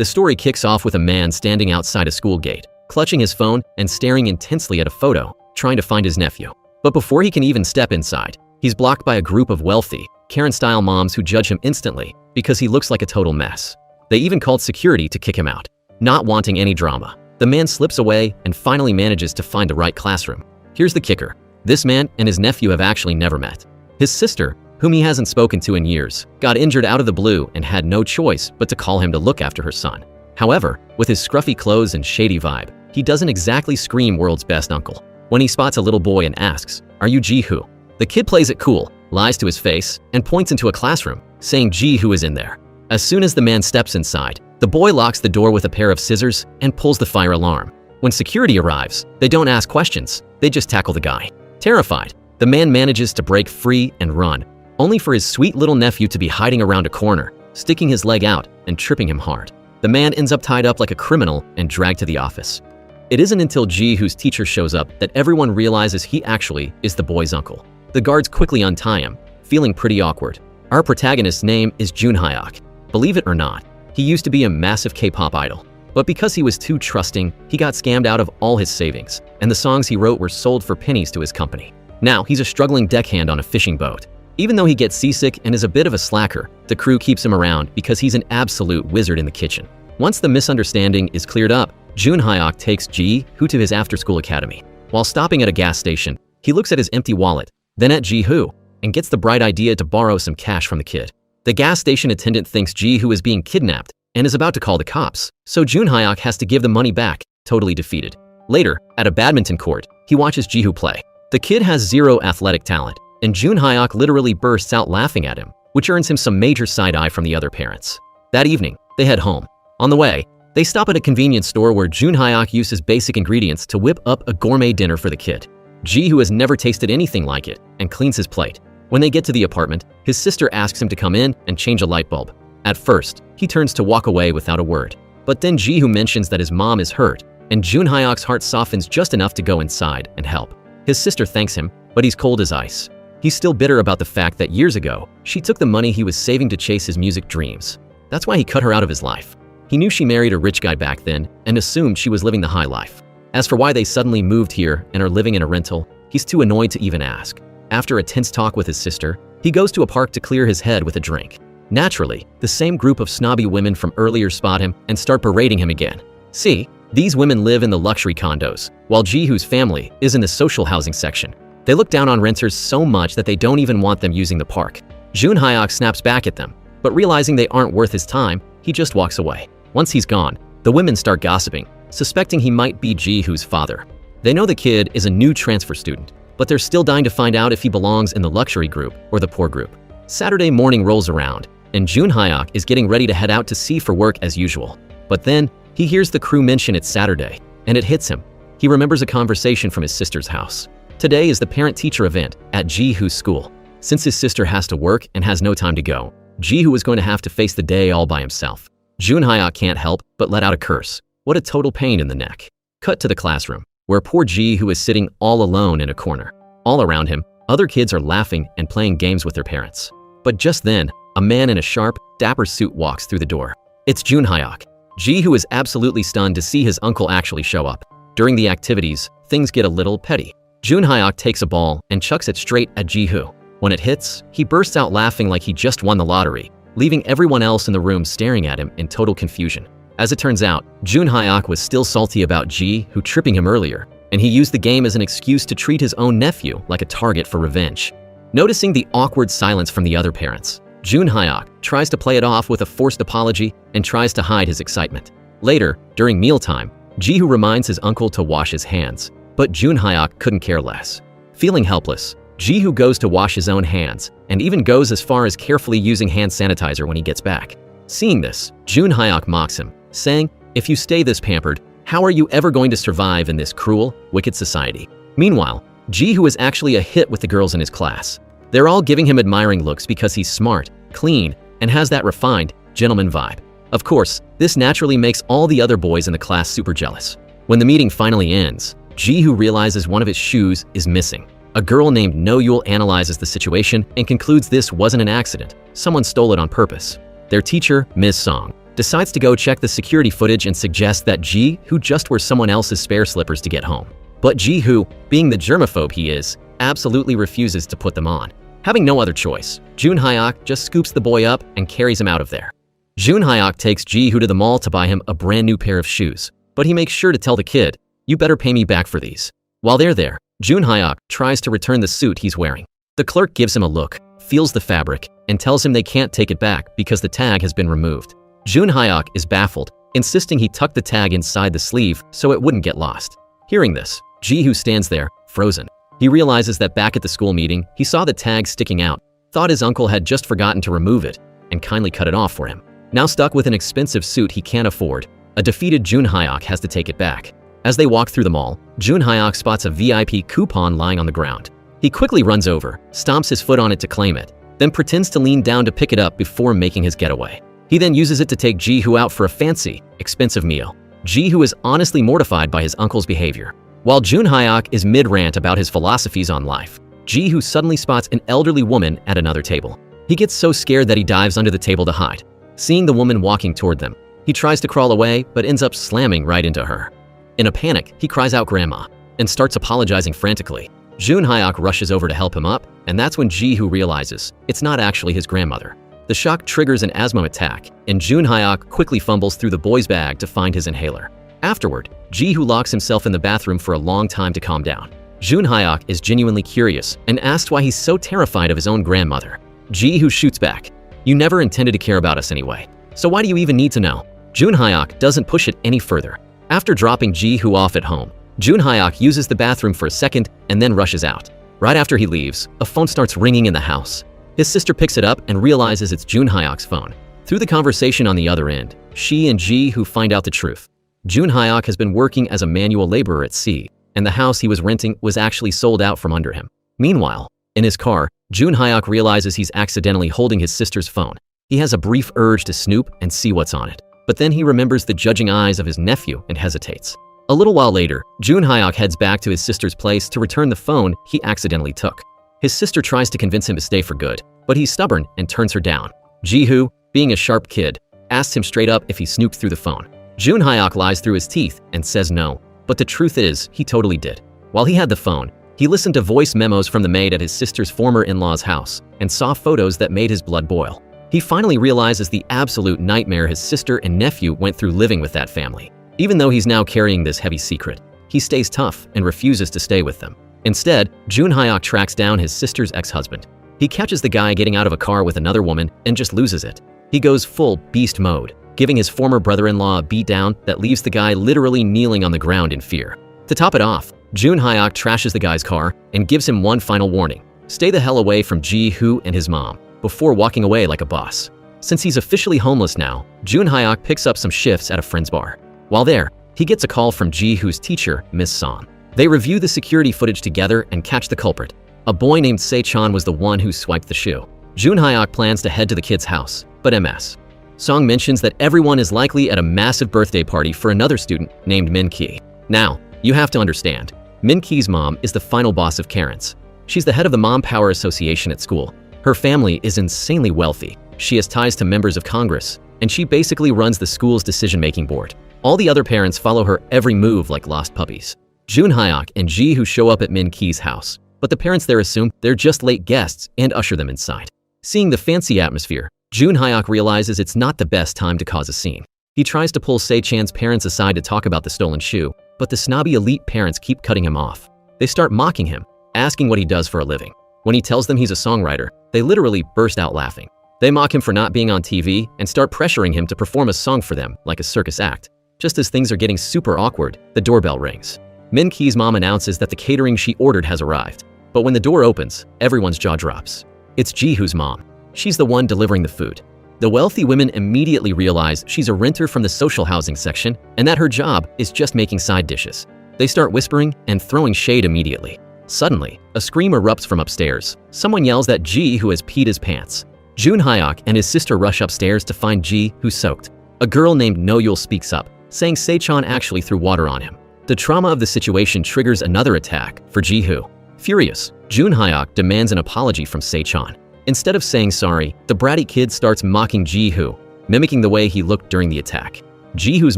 The story kicks off with a man standing outside a school gate, clutching his phone and staring intensely at a photo, trying to find his nephew. But before he can even step inside, he's blocked by a group of wealthy, Karen-style moms who judge him instantly because he looks like a total mess. They even called security to kick him out. Not wanting any drama, the man slips away and finally manages to find the right classroom. Here's the kicker. This man and his nephew have actually never met. His sister, whom he hasn't spoken to in years, got injured out of the blue and had no choice but to call him to look after her son. However, with his scruffy clothes and shady vibe, he doesn't exactly scream world's best uncle. When he spots a little boy and asks, "Are you Jihu?" The kid plays it cool, lies to his face, and points into a classroom, saying Jihu is in there. As soon as the man steps inside, the boy locks the door with a pair of scissors and pulls the fire alarm. When security arrives, they don't ask questions, they just tackle the guy. Terrified, the man manages to break free and run, only for his sweet little nephew to be hiding around a corner, sticking his leg out and tripping him hard. The man ends up tied up like a criminal and dragged to the office. It isn't until Jihu's teacher shows up that everyone realizes he actually is the boy's uncle. The guards quickly untie him, feeling pretty awkward. Our protagonist's name is Jun Hyuk. Believe it or not, he used to be a massive K-pop idol. But because he was too trusting, he got scammed out of all his savings, and the songs he wrote were sold for pennies to his company. Now, he's a struggling deckhand on a fishing boat. Even though he gets seasick and is a bit of a slacker, the crew keeps him around because he's an absolute wizard in the kitchen. Once the misunderstanding is cleared up, Jun Hyuk takes Jihu to his after-school academy. While stopping at a gas station, he looks at his empty wallet, then at Jihu, and gets the bright idea to borrow some cash from the kid. The gas station attendant thinks Jihu is being kidnapped and is about to call the cops, so Jun Hyuk has to give the money back, totally defeated. Later, at a badminton court, he watches Jihu play. The kid has zero athletic talent, and Jun Hyuk literally bursts out laughing at him, which earns him some major side-eye from the other parents. That evening, they head home. On the way, they stop at a convenience store where Jun Hyuk uses basic ingredients to whip up a gourmet dinner for the kid. Jihu has never tasted anything like it and cleans his plate. When they get to the apartment, his sister asks him to come in and change a light bulb. At first, he turns to walk away without a word. But then Jihu mentions that his mom is hurt, and Jun Hyuk's heart softens just enough to go inside and help. His sister thanks him, but he's cold as ice. He's still bitter about the fact that years ago, she took the money he was saving to chase his music dreams. That's why he cut her out of his life. He knew she married a rich guy back then and assumed she was living the high life. As for why they suddenly moved here and are living in a rental, he's too annoyed to even ask. After a tense talk with his sister, he goes to a park to clear his head with a drink. Naturally, the same group of snobby women from earlier spot him and start berating him again. See, these women live in the luxury condos, while Jihu's family is in the social housing section. They look down on renters so much that they don't even want them using the park. Jun Hyuk snaps back at them, but realizing they aren't worth his time, he just walks away. Once he's gone, the women start gossiping, suspecting he might be Jihu's father. They know the kid is a new transfer student, but they're still dying to find out if he belongs in the luxury group or the poor group. Saturday morning rolls around, and Jun Hyuk is getting ready to head out to sea for work as usual. But then, he hears the crew mention it's Saturday, and it hits him. He remembers a conversation from his sister's house. Today is the parent-teacher event at Jihu's school. Since his sister has to work and has no time to go, Jihu is going to have to face the day all by himself. Jun Hyuk can't help but let out a curse. What a total pain in the neck. Cut to the classroom, where poor Jihu is sitting all alone in a corner. All around him, other kids are laughing and playing games with their parents. But just then, a man in a sharp, dapper suit walks through the door. It's Jun Hyuk. Jihu is absolutely stunned to see his uncle actually show up. During the activities, things get a little petty. Jun Hyuk takes a ball and chucks it straight at Jihu. When it hits, he bursts out laughing like he just won the lottery, leaving everyone else in the room staring at him in total confusion. As it turns out, Jun Hyuk was still salty about Jihu tripping him earlier, and he used the game as an excuse to treat his own nephew like a target for revenge. Noticing the awkward silence from the other parents, Jun Hyuk tries to play it off with a forced apology and tries to hide his excitement. Later, during mealtime, Jihu reminds his uncle to wash his hands, but Jun Hyuk couldn't care less. Feeling helpless, Jihu goes to wash his own hands and even goes as far as carefully using hand sanitizer when he gets back. Seeing this, Jun Hyuk mocks him, saying, "If you stay this pampered, how are you ever going to survive in this cruel, wicked society?" Meanwhile, Jihu is actually a hit with the girls in his class. They're all giving him admiring looks because he's smart, clean, and has that refined, gentleman vibe. Of course, this naturally makes all the other boys in the class super jealous. When the meeting finally ends, Jihu realizes one of his shoes is missing. A girl named No Yul analyzes the situation and concludes this wasn't an accident. Someone stole it on purpose. Their teacher, Ms. Song, decides to go check the security footage and suggests that Ji-hoo just wears someone else's spare slippers to get home. But Ji-hoo, being the germaphobe he is, absolutely refuses to put them on. Having no other choice, Jun Hyuk just scoops the boy up and carries him out of there. Jun Hyuk takes Ji-hoo to the mall to buy him a brand new pair of shoes, but he makes sure to tell the kid, "You better pay me back for these." While they're there, Jun Hyuk tries to return the suit he's wearing. The clerk gives him a look, feels the fabric, and tells him they can't take it back because the tag has been removed. Jun Hyuk is baffled, insisting he tuck the tag inside the sleeve so it wouldn't get lost. Hearing this, Ji-hoo stands there, frozen. He realizes that back at the school meeting, he saw the tag sticking out, thought his uncle had just forgotten to remove it, and kindly cut it off for him. Now stuck with an expensive suit he can't afford, a defeated Jun Hyuk has to take it back. As they walk through the mall, Jun Hyuk spots a VIP coupon lying on the ground. He quickly runs over, stomps his foot on it to claim it, then pretends to lean down to pick it up before making his getaway. He then uses it to take Ji-hoo out for a fancy, expensive meal. Ji-hoo is honestly mortified by his uncle's behavior. While Jun Hyuk is mid-rant about his philosophies on life, Ji-hoo suddenly spots an elderly woman at another table. He gets so scared that he dives under the table to hide. Seeing the woman walking toward them, he tries to crawl away but ends up slamming right into her. In a panic, he cries out "Grandma" and starts apologizing frantically. Jun Hyuk rushes over to help him up, and that's when Ji-hoo realizes it's not actually his grandmother. The shock triggers an asthma attack, and Jun Hyuk quickly fumbles through the boy's bag to find his inhaler. Afterward, Ji-hoo locks himself in the bathroom for a long time to calm down. Jun Hyuk is genuinely curious and asks why he's so terrified of his own grandmother. Ji-hoo shoots back, "You never intended to care about us anyway, so why do you even need to know?" Jun Hyuk doesn't push it any further. After dropping Ji-hoo off at home, Jun Hyuk uses the bathroom for a second and then rushes out. Right after he leaves, a phone starts ringing in the house. His sister picks it up and realizes it's Jun Hyuk's phone. Through the conversation on the other end, she and Ji-hoo find out the truth. Jun Hyuk has been working as a manual laborer at sea, and the house he was renting was actually sold out from under him. Meanwhile, in his car, Jun Hyuk realizes he's accidentally holding his sister's phone. He has a brief urge to snoop and see what's on it, but then he remembers the judging eyes of his nephew and hesitates. A little while later, Jun Hyuk heads back to his sister's place to return the phone he accidentally took. His sister tries to convince him to stay for good, but he's stubborn and turns her down. Ji-hoo, being a sharp kid, asks him straight up if he snooped through the phone. Jun Hyuk lies through his teeth and says no, but the truth is he totally did. While he had the phone, he listened to voice memos from the maid at his sister's former in-law's house and saw photos that made his blood boil. He finally realizes the absolute nightmare his sister and nephew went through living with that family. Even though he's now carrying this heavy secret, he stays tough and refuses to stay with them. Instead, Jun Hyuk tracks down his sister's ex-husband. He catches the guy getting out of a car with another woman and just loses it. He goes full beast mode, giving his former brother-in-law a beatdown that leaves the guy literally kneeling on the ground in fear. To top it off, Jun Hyuk trashes the guy's car and gives him one final warning: stay the hell away from Ji-hoo and his mom, before walking away like a boss. Since he's officially homeless now, Jun Hyuk picks up some shifts at a friend's bar. While there, he gets a call from Ji-hoo's teacher, Miss Song. They review the security footage together and catch the culprit. A boy named Se-chan was the one who swiped the shoe. Jun Hyuk plans to head to the kid's house, but MS. Song mentions that everyone is likely at a massive birthday party for another student named Min-ki. Now, you have to understand, Min-ki's mom is the final boss of Karen's. She's the head of the Mom Power Association at school. Her family is insanely wealthy. She has ties to members of Congress, and she basically runs the school's decision-making board. All the other parents follow her every move like lost puppies. Jun Hyuk and Ji-hoo show up at Min-ki's house, but the parents there assume they're just late guests and usher them inside. Seeing the fancy atmosphere, Jun Hyuk realizes it's not the best time to cause a scene. He tries to pull Se-chan's parents aside to talk about the stolen shoe, but the snobby elite parents keep cutting him off. They start mocking him, asking what he does for a living. When he tells them he's a songwriter, they literally burst out laughing. They mock him for not being on TV and start pressuring him to perform a song for them like a circus act. Just as things are getting super awkward, the doorbell rings. Min-ki's mom announces that the catering she ordered has arrived. But when the door opens, everyone's jaw drops. It's Ji-hoo's mom. She's the one delivering the food. The wealthy women immediately realize she's a renter from the social housing section and that her job is just making side dishes. They start whispering and throwing shade immediately. Suddenly, a scream erupts from upstairs. Someone yells that Ji-hoo has peed his pants. Jun Hyuk and his sister rush upstairs to find Ji-hoo soaked. A girl named No-yul speaks up, saying Se-chan actually threw water on him. The trauma of the situation triggers another attack for Ji-hoo. Furious, Jun Hyuk demands an apology from Se-chan. Instead of saying sorry, the bratty kid starts mocking Ji-hoo. mimicking the way he looked during the attack. Ji-hoo's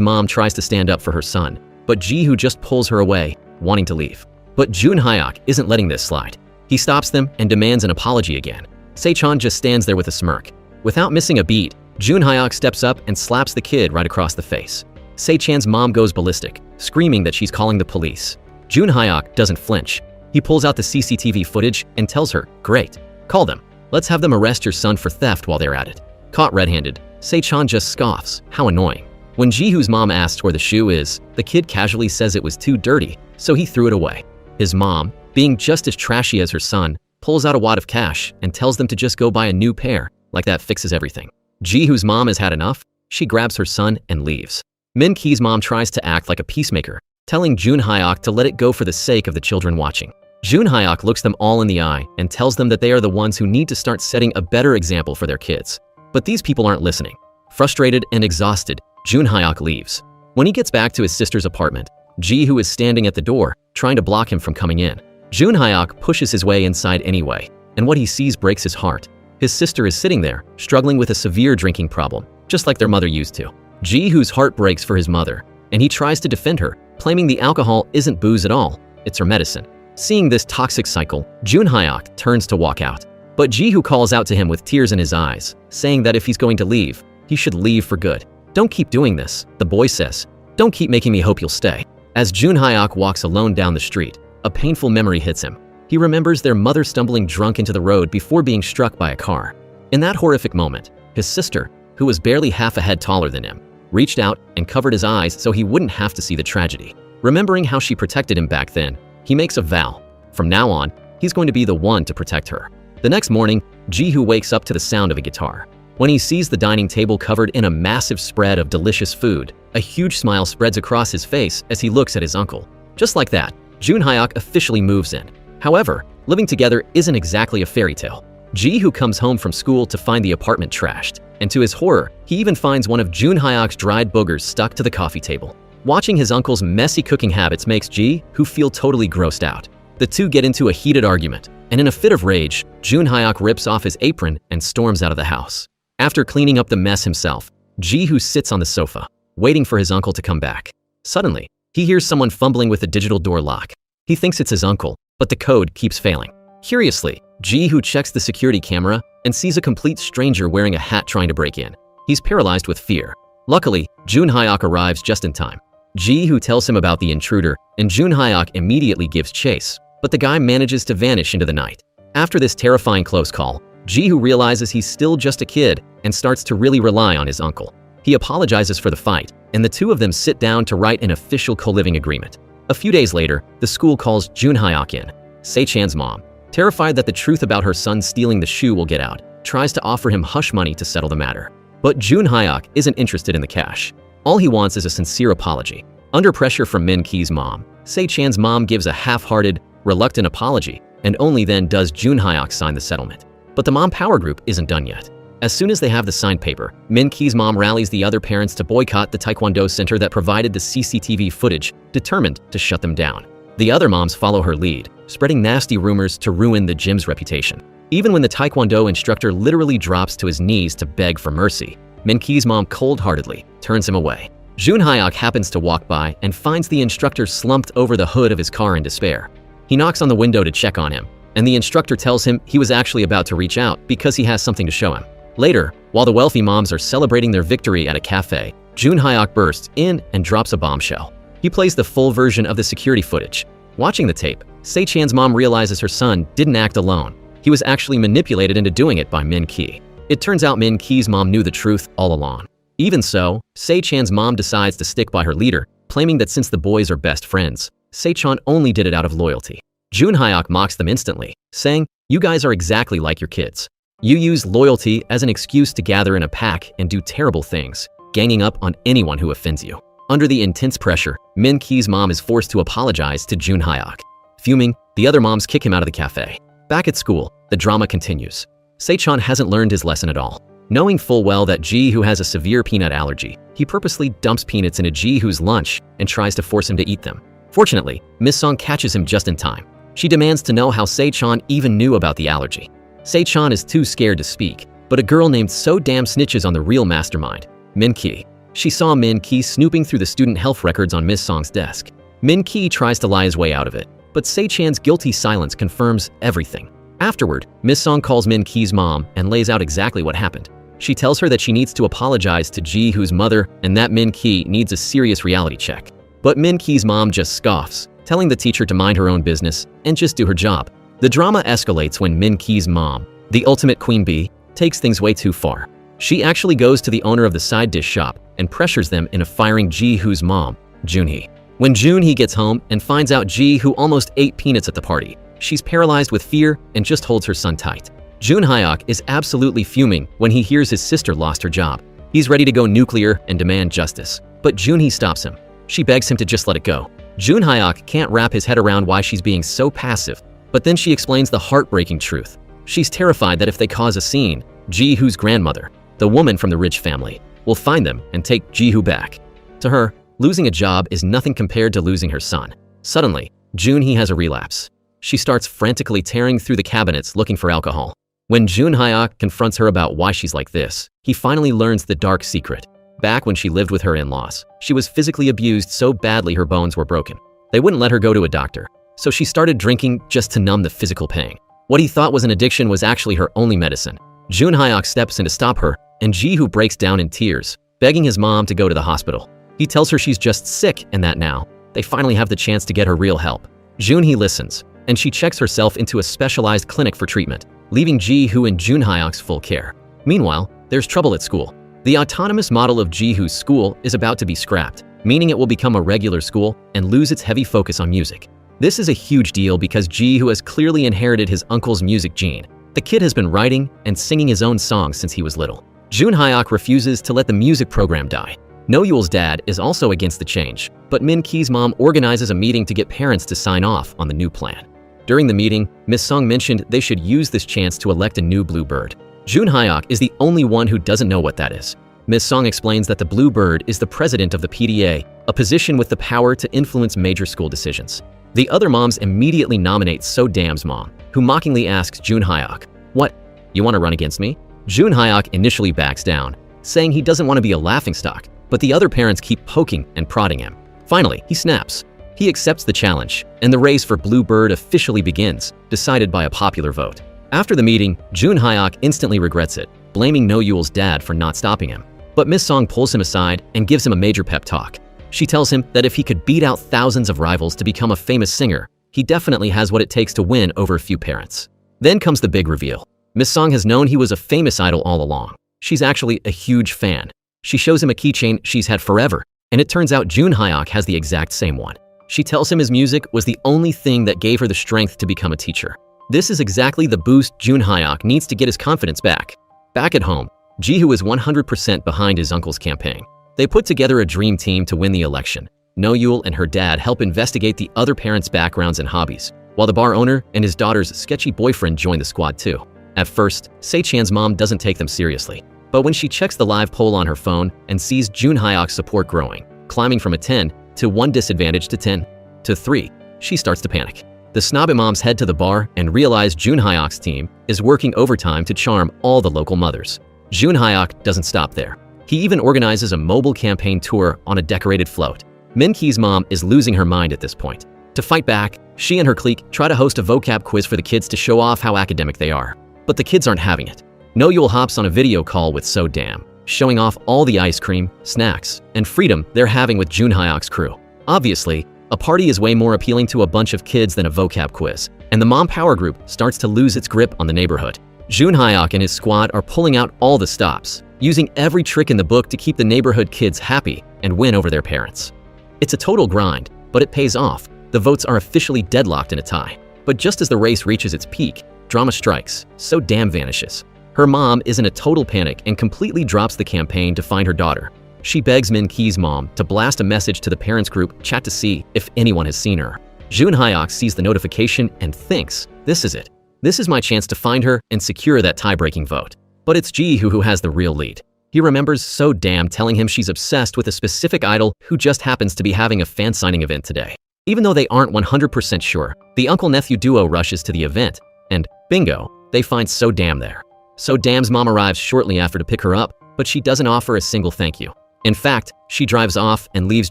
mom tries to stand up for her son, but Ji-hoo just pulls her away, wanting to leave. But Jun Hyuk isn't letting this slide. He stops them and demands an apology again. Se-chan just stands there with a smirk. Without missing a beat, Jun Hyuk steps up and slaps the kid right across the face. Se-chan's mom goes ballistic, screaming that she's calling the police. Jun Hyuk doesn't flinch. He pulls out the CCTV footage and tells her, "Great, call them. Let's have them arrest your son for theft while they're at it." Caught red-handed, Se-chan just scoffs. How annoying. When Ji-hoo's mom asks where the shoe is, the kid casually says it was too dirty, so he threw it away. His mom, being just as trashy as her son, pulls out a wad of cash and tells them to just go buy a new pair, like that fixes everything. Ji-hoo's mom has had enough. She grabs her son and leaves. Min-ki's mom tries to act like a peacemaker, telling Jun Hyuk to let it go for the sake of the children watching. Jun Hyuk looks them all in the eye and tells them that they are the ones who need to start setting a better example for their kids. But these people aren't listening. Frustrated and exhausted, Jun Hyuk leaves. When he gets back to his sister's apartment, Ji-hoo is standing at the door, trying to block him from coming in. Jun Hyuk pushes his way inside anyway, and what he sees breaks his heart. His sister is sitting there, struggling with a severe drinking problem, just like their mother used to. Ji-hoo's heart breaks for his mother, and he tries to defend her, claiming the alcohol isn't booze at all, it's her medicine. Seeing this toxic cycle, Jun Hyuk turns to walk out. But Ji-hoo calls out to him with tears in his eyes, saying that if he's going to leave, he should leave for good. "Don't keep doing this," the boy says. "Don't keep making me hope you'll stay." As Jun Hyuk walks alone down the street, a painful memory hits him. He remembers their mother stumbling drunk into the road before being struck by a car. In that horrific moment, his sister, who was barely half a head taller than him, reached out and covered his eyes so he wouldn't have to see the tragedy. Remembering how she protected him back then, he makes a vow. From now on, he's going to be the one to protect her. The next morning, Ji-hoo wakes up to the sound of a guitar. When he sees the dining table covered in a massive spread of delicious food, a huge smile spreads across his face as he looks at his uncle. Just like that, Jun Hyuk officially moves in. However, living together isn't exactly a fairy tale. Ji-hoo comes home from school to find the apartment trashed, and to his horror, he even finds one of Jun Hyuk's dried boogers stuck to the coffee table. Watching his uncle's messy cooking habits makes Ji-hoo feel totally grossed out. The two get into a heated argument, and in a fit of rage, Jun Hyuk rips off his apron and storms out of the house. After cleaning up the mess himself, Ji-hoo sits on the sofa, waiting for his uncle to come back. Suddenly, he hears someone fumbling with the digital door lock. He thinks it's his uncle, but the code keeps failing. Curiously, Ji-hoo checks the security camera and sees a complete stranger wearing a hat trying to break in. He's paralyzed with fear. Luckily, Jun Hyuk arrives just in time. Ji-hoo tells him about the intruder, and Jun Hyuk immediately gives chase, but the guy manages to vanish into the night. After this terrifying close call, Ji-hoo realizes he's still just a kid and starts to really rely on his uncle. He apologizes for the fight, and the two of them sit down to write an official co-living agreement. A few days later, the school calls Jun Hyuk in. Se-chan's mom, terrified that the truth about her son stealing the shoe will get out, tries to offer him hush money to settle the matter. But Jun Hyuk isn't interested in the cash. All he wants is a sincere apology. Under pressure from Min-ki's mom, Se-chan's mom gives a half-hearted, reluctant apology, and only then does Jun Hyuk sign the settlement. But the mom power group isn't done yet. As soon as they have the signed paper, Min-ki's mom rallies the other parents to boycott the Taekwondo center that provided the CCTV footage, determined to shut them down. The other moms follow her lead, spreading nasty rumors to ruin the gym's reputation. Even when the Taekwondo instructor literally drops to his knees to beg for mercy, Min-ki's mom cold-heartedly turns him away. Jun Hyuk happens to walk by and finds the instructor slumped over the hood of his car in despair. He knocks on the window to check on him, and the instructor tells him he was actually about to reach out because he has something to show him. Later, while the wealthy moms are celebrating their victory at a cafe, Jun Hyuk bursts in and drops a bombshell. He plays the full version of the security footage. Watching the tape, Se-chan's mom realizes her son didn't act alone. He was actually manipulated into doing it by Min-ki. It turns out Min-ki's mom knew the truth all along. Even so, Se-chan's mom decides to stick by her leader, claiming that since the boys are best friends, Se-chan only did it out of loyalty. Jun Hyuk mocks them instantly, saying, "You guys are exactly like your kids. You use loyalty as an excuse to gather in a pack and do terrible things, ganging up on anyone who offends you." Under the intense pressure, Min-ki's mom is forced to apologize to Jun Hyuk. Fuming, the other moms kick him out of the cafe. Back at school, the drama continues. Se-chan hasn't learned his lesson at all. Knowing full well that Ji-hoo has a severe peanut allergy, he purposely dumps peanuts into Ji-hoo's lunch and tries to force him to eat them. Fortunately, Miss Song catches him just in time. She demands to know how Se-chan even knew about the allergy. Se-chan is too scared to speak, But a girl named So Damn snitches on the real mastermind, Min Ki. She saw Min Ki snooping through the student health records on Miss Song's desk. Min Ki tries to lie his way out of it, but Se Chan's guilty silence confirms everything. Afterward, Miss Song calls Min Ki's mom and lays out exactly what happened. She tells her that she needs to apologize to Ji-hoo's mother and that Min Ki needs a serious reality check. But Min Ki's mom just scoffs, telling the teacher to mind her own business and just do her job. The drama escalates when Min Ki's mom, the ultimate queen bee, takes things way too far. She actually goes to the owner of the side dish shop and pressures them into firing Ji-hoo's mom, Junhee. When Junhee gets home and finds out Ji-hoo almost ate peanuts at the party, she's paralyzed with fear and just holds her son tight. Jun Hyuk is absolutely fuming when he hears his sister lost her job. He's ready to go nuclear and demand justice, but Junhee stops him. She begs him to just let it go. Jun Hyuk can't wrap his head around why she's being so passive, but then she explains the heartbreaking truth. She's terrified that if they cause a scene, Ji-hoo's grandmother, the woman from the rich family, will find them and take Ji-hoo back. To her, losing a job is nothing compared to losing her son. Suddenly, Junhee has a relapse. She starts frantically tearing through the cabinets looking for alcohol. When Jun Hyuk confronts her about why she's like this, he finally learns the dark secret. Back when she lived with her in-laws, she was physically abused so badly her bones were broken. They wouldn't let her go to a doctor, so she started drinking just to numb the physical pain. What he thought was an addiction was actually her only medicine. Jun Hyuk steps in to stop her, and Ji-hoo breaks down in tears, begging his mom to go to the hospital. He tells her she's just sick and that now, they finally have the chance to get her real help. Junhee listens, and she checks herself into a specialized clinic for treatment, leaving Ji-hoo in Jun Hyuk's full care. Meanwhile, there's trouble at school. The autonomous model of Ji-hoo's school is about to be scrapped, meaning it will become a regular school and lose its heavy focus on music. This is a huge deal because Ji-hoo has clearly inherited his uncle's music gene. The kid has been writing and singing his own songs since he was little. Jun Hyuk refuses to let the music program die. No-Yul's dad is also against the change, but Min Ki's mom organizes a meeting to get parents to sign off on the new plan. During the meeting, Miss Song mentioned they should use this chance to elect a new blue bird. Jun Hyuk is the only one who doesn't know what that is. Miss Song explains that the blue bird is the president of the PDA, a position with the power to influence major school decisions. The other moms immediately nominate So Damn's mom, who mockingly asks Jun Hyuk, "What, you want to run against me?" Jun Hyuk initially backs down, saying he doesn't want to be a laughingstock, but the other parents keep poking and prodding him. Finally, he snaps. He accepts the challenge, and the race for Blue Bird officially begins, decided by a popular vote. After the meeting, Jun Hyuk instantly regrets it, blaming No-Yul's dad for not stopping him. But Miss Song pulls him aside and gives him a major pep talk. She tells him that if he could beat out thousands of rivals to become a famous singer, he definitely has what it takes to win over a few parents. Then comes the big reveal. Miss Song has known he was a famous idol all along. She's actually a huge fan. She shows him a keychain she's had forever, and it turns out Jun Hyuk has the exact same one. She tells him his music was the only thing that gave her the strength to become a teacher. This is exactly the boost Jun Hyuk needs to get his confidence back. Back at home, Ji-hoo is 100% behind his uncle's campaign. They put together a dream team to win the election. No-Yul and her dad help investigate the other parents' backgrounds and hobbies, while the bar owner and his daughter's sketchy boyfriend join the squad too. At first, Se-chan's mom doesn't take them seriously, but when she checks the live poll on her phone and sees Jun Hyuk's support growing, climbing from a 10 to 1 disadvantage to 10 to 3, she starts to panic. The snobby moms head to the bar and realize Jun Hyuk's team is working overtime to charm all the local mothers. Jun Hyuk doesn't stop there. He even organizes a mobile campaign tour on a decorated float. Min Ki's mom is losing her mind at this point. To fight back, she and her clique try to host a vocab quiz for the kids to show off how academic they are. But the kids aren't having it. No-Yul hops on a video call with So Damn, showing off all the ice cream, snacks, and freedom they're having with Jun Hyuk's crew. Obviously, a party is way more appealing to a bunch of kids than a vocab quiz, and the mom power group starts to lose its grip on the neighborhood. Jun Hyuk and his squad are pulling out all the stops, using every trick in the book to keep the neighborhood kids happy and win over their parents. It's a total grind, but it pays off. The votes are officially deadlocked in a tie. But just as the race reaches its peak, drama strikes. So Damn vanishes. Her mom is in a total panic and completely drops the campaign to find her daughter. She begs Min Ki's mom to blast a message to the parents group chat to see if anyone has seen her. Jun Hyuk sees the notification and thinks, "This is it. This is my chance to find her and secure that tie-breaking vote." But it's Ji-hoo who has the real lead. He remembers So Damn telling him she's obsessed with a specific idol who just happens to be having a fan signing event today. Even though they aren't 100% sure, the uncle-nephew duo rushes to the event, and bingo, they find So Damn there. So Dam's mom arrives shortly after to pick her up, but she doesn't offer a single thank you. In fact, she drives off and leaves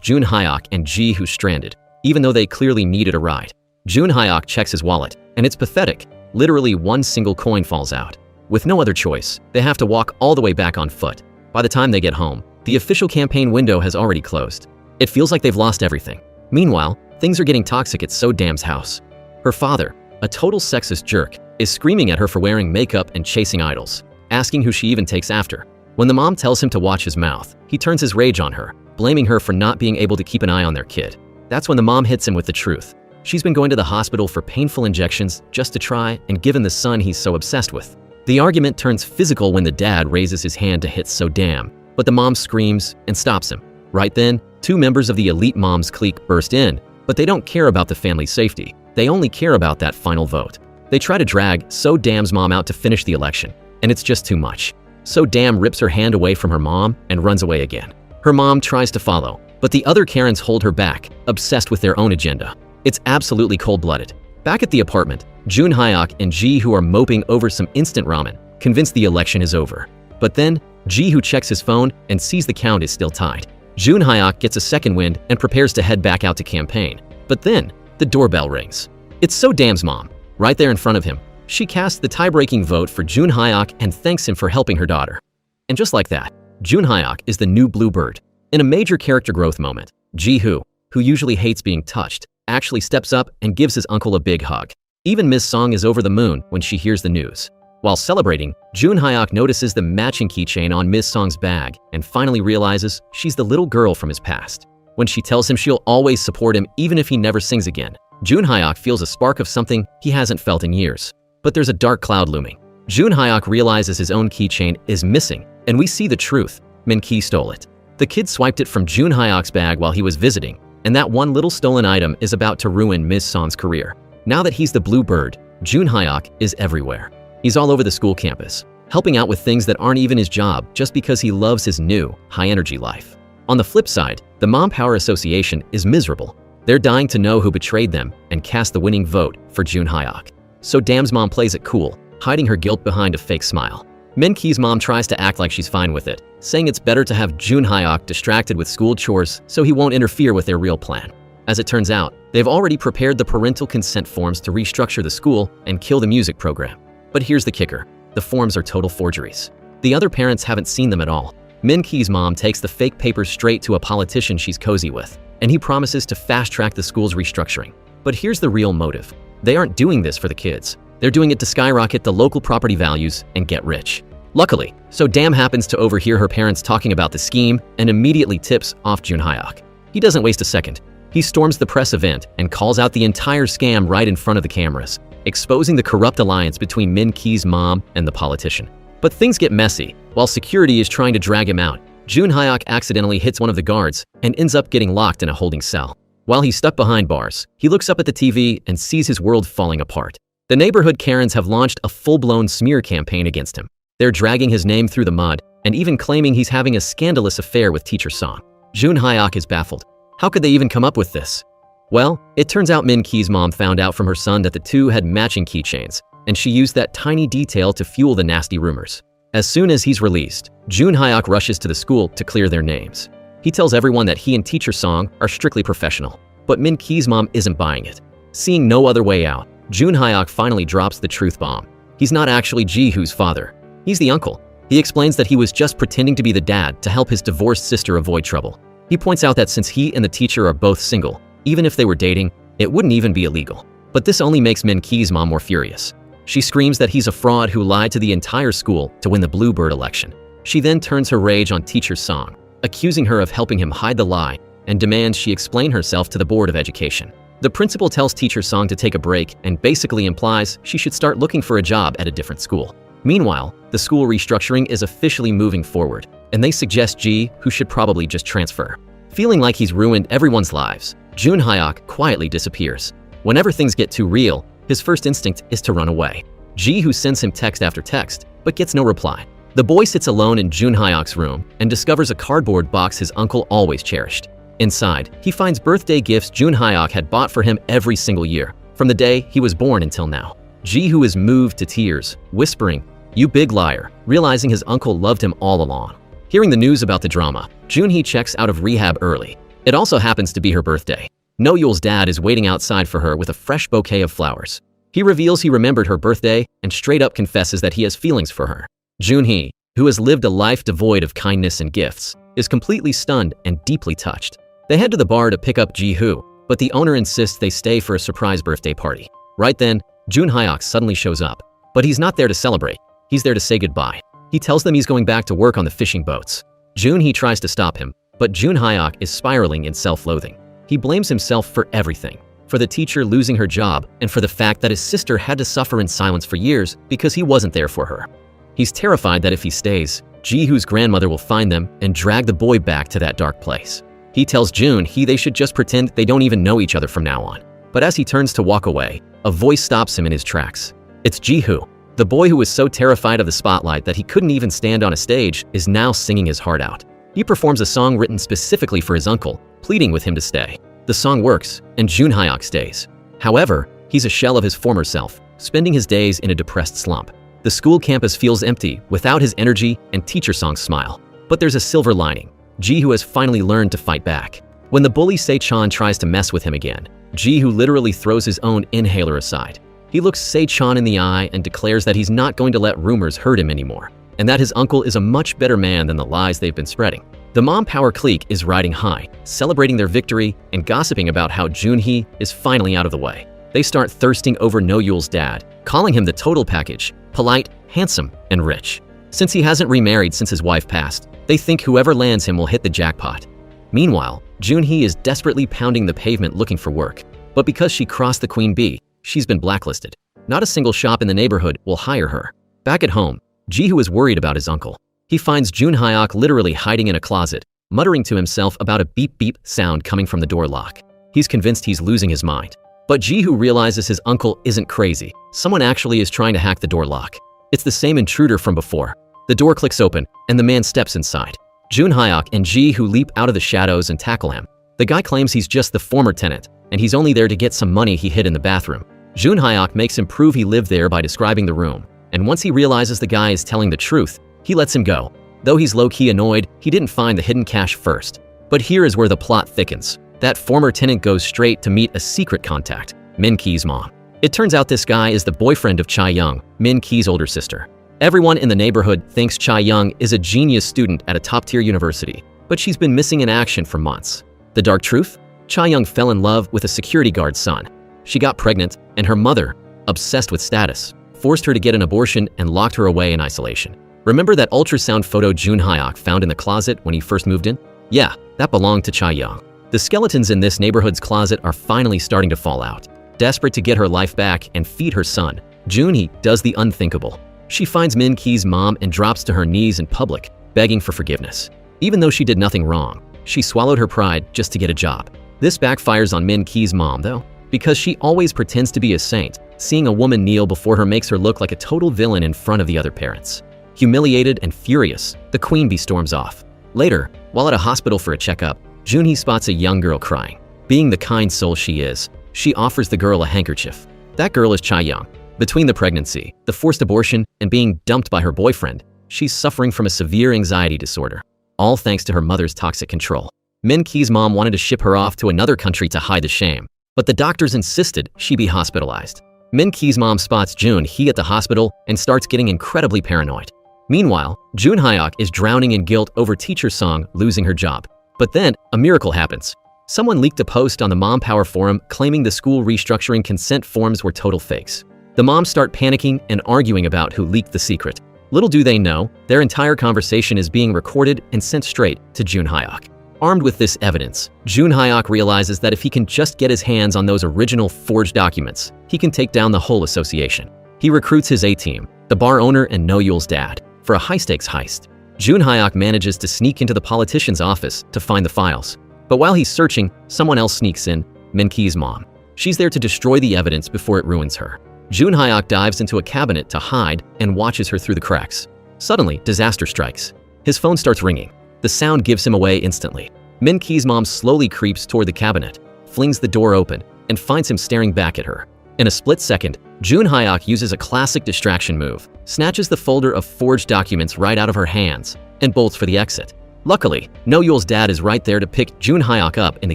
Jun Hyuk and Ji Hoo stranded, even though they clearly needed a ride. Jun Hyuk checks his wallet, and it's pathetic. Literally one single coin falls out. With no other choice, they have to walk all the way back on foot. By the time they get home, the official campaign window has already closed. It feels like they've lost everything. Meanwhile, things are getting toxic at So Dam's house. Her father, a total sexist jerk, is screaming at her for wearing makeup and chasing idols, asking who she even takes after. When the mom tells him to watch his mouth, he turns his rage on her, blaming her for not being able to keep an eye on their kid. That's when the mom hits him with the truth. She's been going to the hospital for painful injections just to try and give him the son he's so obsessed with. The argument turns physical when the dad raises his hand to hit So Dam, but the mom screams and stops him. Right then, two members of the elite mom's clique burst in, but they don't care about the family's safety. They only care about that final vote. They try to drag So Dam's mom out to finish the election, and it's just too much. So Dam rips her hand away from her mom and runs away again. Her mom tries to follow, but the other Karens hold her back, obsessed with their own agenda. It's absolutely cold-blooded. Back at the apartment, Jun Hyuk and Ji Hoo are moping over some instant ramen, convinced the election is over. But then, Ji Hoo checks his phone and sees the count is still tied. Jun Hyuk gets a second wind and prepares to head back out to campaign. But then, the doorbell rings. It's So Dam's mom, right there in front of him. She casts the tie-breaking vote for Jun Hyuk and thanks him for helping her daughter. And just like that, Jun Hyuk is the new Bluebird. In a major character growth moment, Ji Hoo, who usually hates being touched, actually steps up and gives his uncle a big hug. Even Miss Song is over the moon when she hears the news. While celebrating, Jun Hyuk notices the matching keychain on Miss Song's bag and finally realizes she's the little girl from his past. When she tells him she'll always support him even if he never sings again, Jun Hyuk feels a spark of something he hasn't felt in years. But there's a dark cloud looming. Jun Hyuk realizes his own keychain is missing, and we see the truth. Min Ki stole it. The kid swiped it from Jun Hyuk's bag while he was visiting, and that one little stolen item is about to ruin Miss Song's career. Now that he's the Bluebird, Jun Hyuk is everywhere. He's all over the school campus, helping out with things that aren't even his job just because he loves his new, high-energy life. On the flip side, the Mom Power Association is miserable. They're dying to know who betrayed them and cast the winning vote for Jun Hyuk. So Dam's mom plays it cool, hiding her guilt behind a fake smile. Min Ki's mom tries to act like she's fine with it, saying it's better to have Jun Hyuk distracted with school chores so he won't interfere with their real plan. As it turns out, they've already prepared the parental consent forms to restructure the school and kill the music program. But here's the kicker. The forms are total forgeries. The other parents haven't seen them at all. Min Ki's mom takes the fake papers straight to a politician she's cozy with, and he promises to fast-track the school's restructuring. But here's the real motive. They aren't doing this for the kids. They're doing it to skyrocket the local property values and get rich. Luckily, So Dam happens to overhear her parents talking about the scheme and immediately tips off Jun Hyuk. He doesn't waste a second. He storms the press event and calls out the entire scam right in front of the cameras, exposing the corrupt alliance between Min Ki's mom and the politician. But things get messy. While security is trying to drag him out, Jun Hyuk accidentally hits one of the guards and ends up getting locked in a holding cell. While he's stuck behind bars, he looks up at the TV and sees his world falling apart. The neighborhood Karens have launched a full-blown smear campaign against him. They're dragging his name through the mud and even claiming he's having a scandalous affair with teacher Song. Jun Hyuk is baffled. How could they even come up with this? Well, it turns out Min Ki's mom found out from her son that the two had matching keychains, and she used that tiny detail to fuel the nasty rumors. As soon as he's released, Jun Hyuk rushes to the school to clear their names. He tells everyone that he and teacher Song are strictly professional, but Min Ki's mom isn't buying it. Seeing no other way out, Jun Hyuk finally drops the truth bomb. He's not actually Ji Hoo's father. He's the uncle. He explains that he was just pretending to be the dad to help his divorced sister avoid trouble. He points out that since he and the teacher are both single, even if they were dating, it wouldn't even be illegal. But this only makes Min Ki's mom more furious. She screams that he's a fraud who lied to the entire school to win the Bluebird election. She then turns her rage on teacher Song, accusing her of helping him hide the lie, and demands she explain herself to the Board of Education. The principal tells teacher Song to take a break and basically implies she should start looking for a job at a different school. Meanwhile, the school restructuring is officially moving forward, and they suggest Ji Hoo should probably just transfer. Feeling like he's ruined everyone's lives, Jun Hyuk quietly disappears. Whenever things get too real, his first instinct is to run away. Ji Hoo sends him text after text, but gets no reply. The boy sits alone in Jun Hyuk's room and discovers a cardboard box his uncle always cherished. Inside, he finds birthday gifts Jun Hyuk had bought for him every single year, from the day he was born until now. Ji Hoo is moved to tears, whispering, "You big liar," realizing his uncle loved him all along. Hearing the news about the drama, Junhee checks out of rehab early. It also happens to be her birthday. No-Yul's dad is waiting outside for her with a fresh bouquet of flowers. He reveals he remembered her birthday and straight up confesses that he has feelings for her. Junhee, who has lived a life devoid of kindness and gifts, is completely stunned and deeply touched. They head to the bar to pick up Ji-Hoo, but the owner insists they stay for a surprise birthday party. Right then, Jun Hyuk suddenly shows up, but he's not there to celebrate. He's there to say goodbye. He tells them he's going back to work on the fishing boats. Junhee tries to stop him, but Jun Hyuk is spiraling in self-loathing. He blames himself for everything, for the teacher losing her job and for the fact that his sister had to suffer in silence for years because he wasn't there for her. He's terrified that if he stays, Ji-Hoo's grandmother will find them and drag the boy back to that dark place. He tells Junhee they should just pretend they don't even know each other from now on. But as he turns to walk away, a voice stops him in his tracks. It's Ji-Hoo. The boy who was so terrified of the spotlight that he couldn't even stand on a stage is now singing his heart out. He performs a song written specifically for his uncle, pleading with him to stay. The song works, and Jun Hyuk stays. However, he's a shell of his former self, spending his days in a depressed slump. The school campus feels empty without his energy and teacher songs smile. But there's a silver lining. Ji-Hoo has finally learned to fight back. When the bully Se-chan tries to mess with him again, Ji-Hoo literally throws his own inhaler aside. He looks Se-chan in the eye and declares that he's not going to let rumors hurt him anymore, and that his uncle is a much better man than the lies they've been spreading. The mom power clique is riding high, celebrating their victory and gossiping about how Junhee is finally out of the way. They start thirsting over No-Yul's dad, calling him the total package, polite, handsome, and rich. Since he hasn't remarried since his wife passed, they think whoever lands him will hit the jackpot. Meanwhile, Junhee is desperately pounding the pavement looking for work, but because she crossed the queen bee, she's been blacklisted. Not a single shop in the neighborhood will hire her. Back at home, Ji-Hoo is worried about his uncle. He finds Jun Hyuk literally hiding in a closet, muttering to himself about a beep-beep sound coming from the door lock. He's convinced he's losing his mind. But Ji-Hoo realizes his uncle isn't crazy. Someone actually is trying to hack the door lock. It's the same intruder from before. The door clicks open, and the man steps inside. Jun Hyuk and Ji-Hoo leap out of the shadows and tackle him. The guy claims he's just the former tenant, and he's only there to get some money he hid in the bathroom. Jun Hyuk makes him prove he lived there by describing the room, and once he realizes the guy is telling the truth, he lets him go. Though he's low-key annoyed, he didn't find the hidden cash first. But here is where the plot thickens. That former tenant goes straight to meet a secret contact, Min-Ki's mom. It turns out this guy is the boyfriend of Cha-Young, Min-Ki's older sister. Everyone in the neighborhood thinks Cha-Young is a genius student at a top-tier university, but she's been missing in action for months. The dark truth? Cha-Young fell in love with a security guard's son. She got pregnant, and her mother, obsessed with status, forced her to get an abortion and locked her away in isolation. Remember that ultrasound photo Jun Hyuk found in the closet when he first moved in? Yeah, that belonged to Cha-Young. The skeletons in this neighborhood's closet are finally starting to fall out. Desperate to get her life back and feed her son, Junhee does the unthinkable. She finds Min-Ki's mom and drops to her knees in public, begging for forgiveness. Even though she did nothing wrong, she swallowed her pride just to get a job. This backfires on Min-Ki's mom, though, because she always pretends to be a saint. Seeing a woman kneel before her makes her look like a total villain in front of the other parents. Humiliated and furious, the queen bee storms off. Later, while at a hospital for a checkup, Junhee spots a young girl crying. Being the kind soul she is, she offers the girl a handkerchief. That girl is Cha-Young. Between the pregnancy, the forced abortion, and being dumped by her boyfriend, she's suffering from a severe anxiety disorder, all thanks to her mother's toxic control. Min-Ki's mom wanted to ship her off to another country to hide the shame, but the doctors insisted she be hospitalized. Min-Ki's mom spots Junhee at the hospital and starts getting incredibly paranoid. Meanwhile, Jun Hyuk is drowning in guilt over teacher Song losing her job. But then, a miracle happens. Someone leaked a post on the Mom Power forum claiming the school restructuring consent forms were total fakes. The moms start panicking and arguing about who leaked the secret. Little do they know, their entire conversation is being recorded and sent straight to Jun Hyuk. Armed with this evidence, Jun Hyuk realizes that if he can just get his hands on those original forged documents, he can take down the whole association. He recruits his A-team, the bar owner and No-Yul's dad, for a high-stakes heist. Jun Hyuk manages to sneak into the politician's office to find the files. But while he's searching, someone else sneaks in, Min-Ki's mom. She's there to destroy the evidence before it ruins her. Jun Hyuk dives into a cabinet to hide and watches her through the cracks. Suddenly, disaster strikes. His phone starts ringing. The sound gives him away instantly. Min-Ki's mom slowly creeps toward the cabinet, flings the door open, and finds him staring back at her. In a split second, Jun Hyuk uses a classic distraction move, snatches the folder of forged documents right out of her hands, and bolts for the exit. Luckily, No Yul's dad is right there to pick Jun Hyuk up in the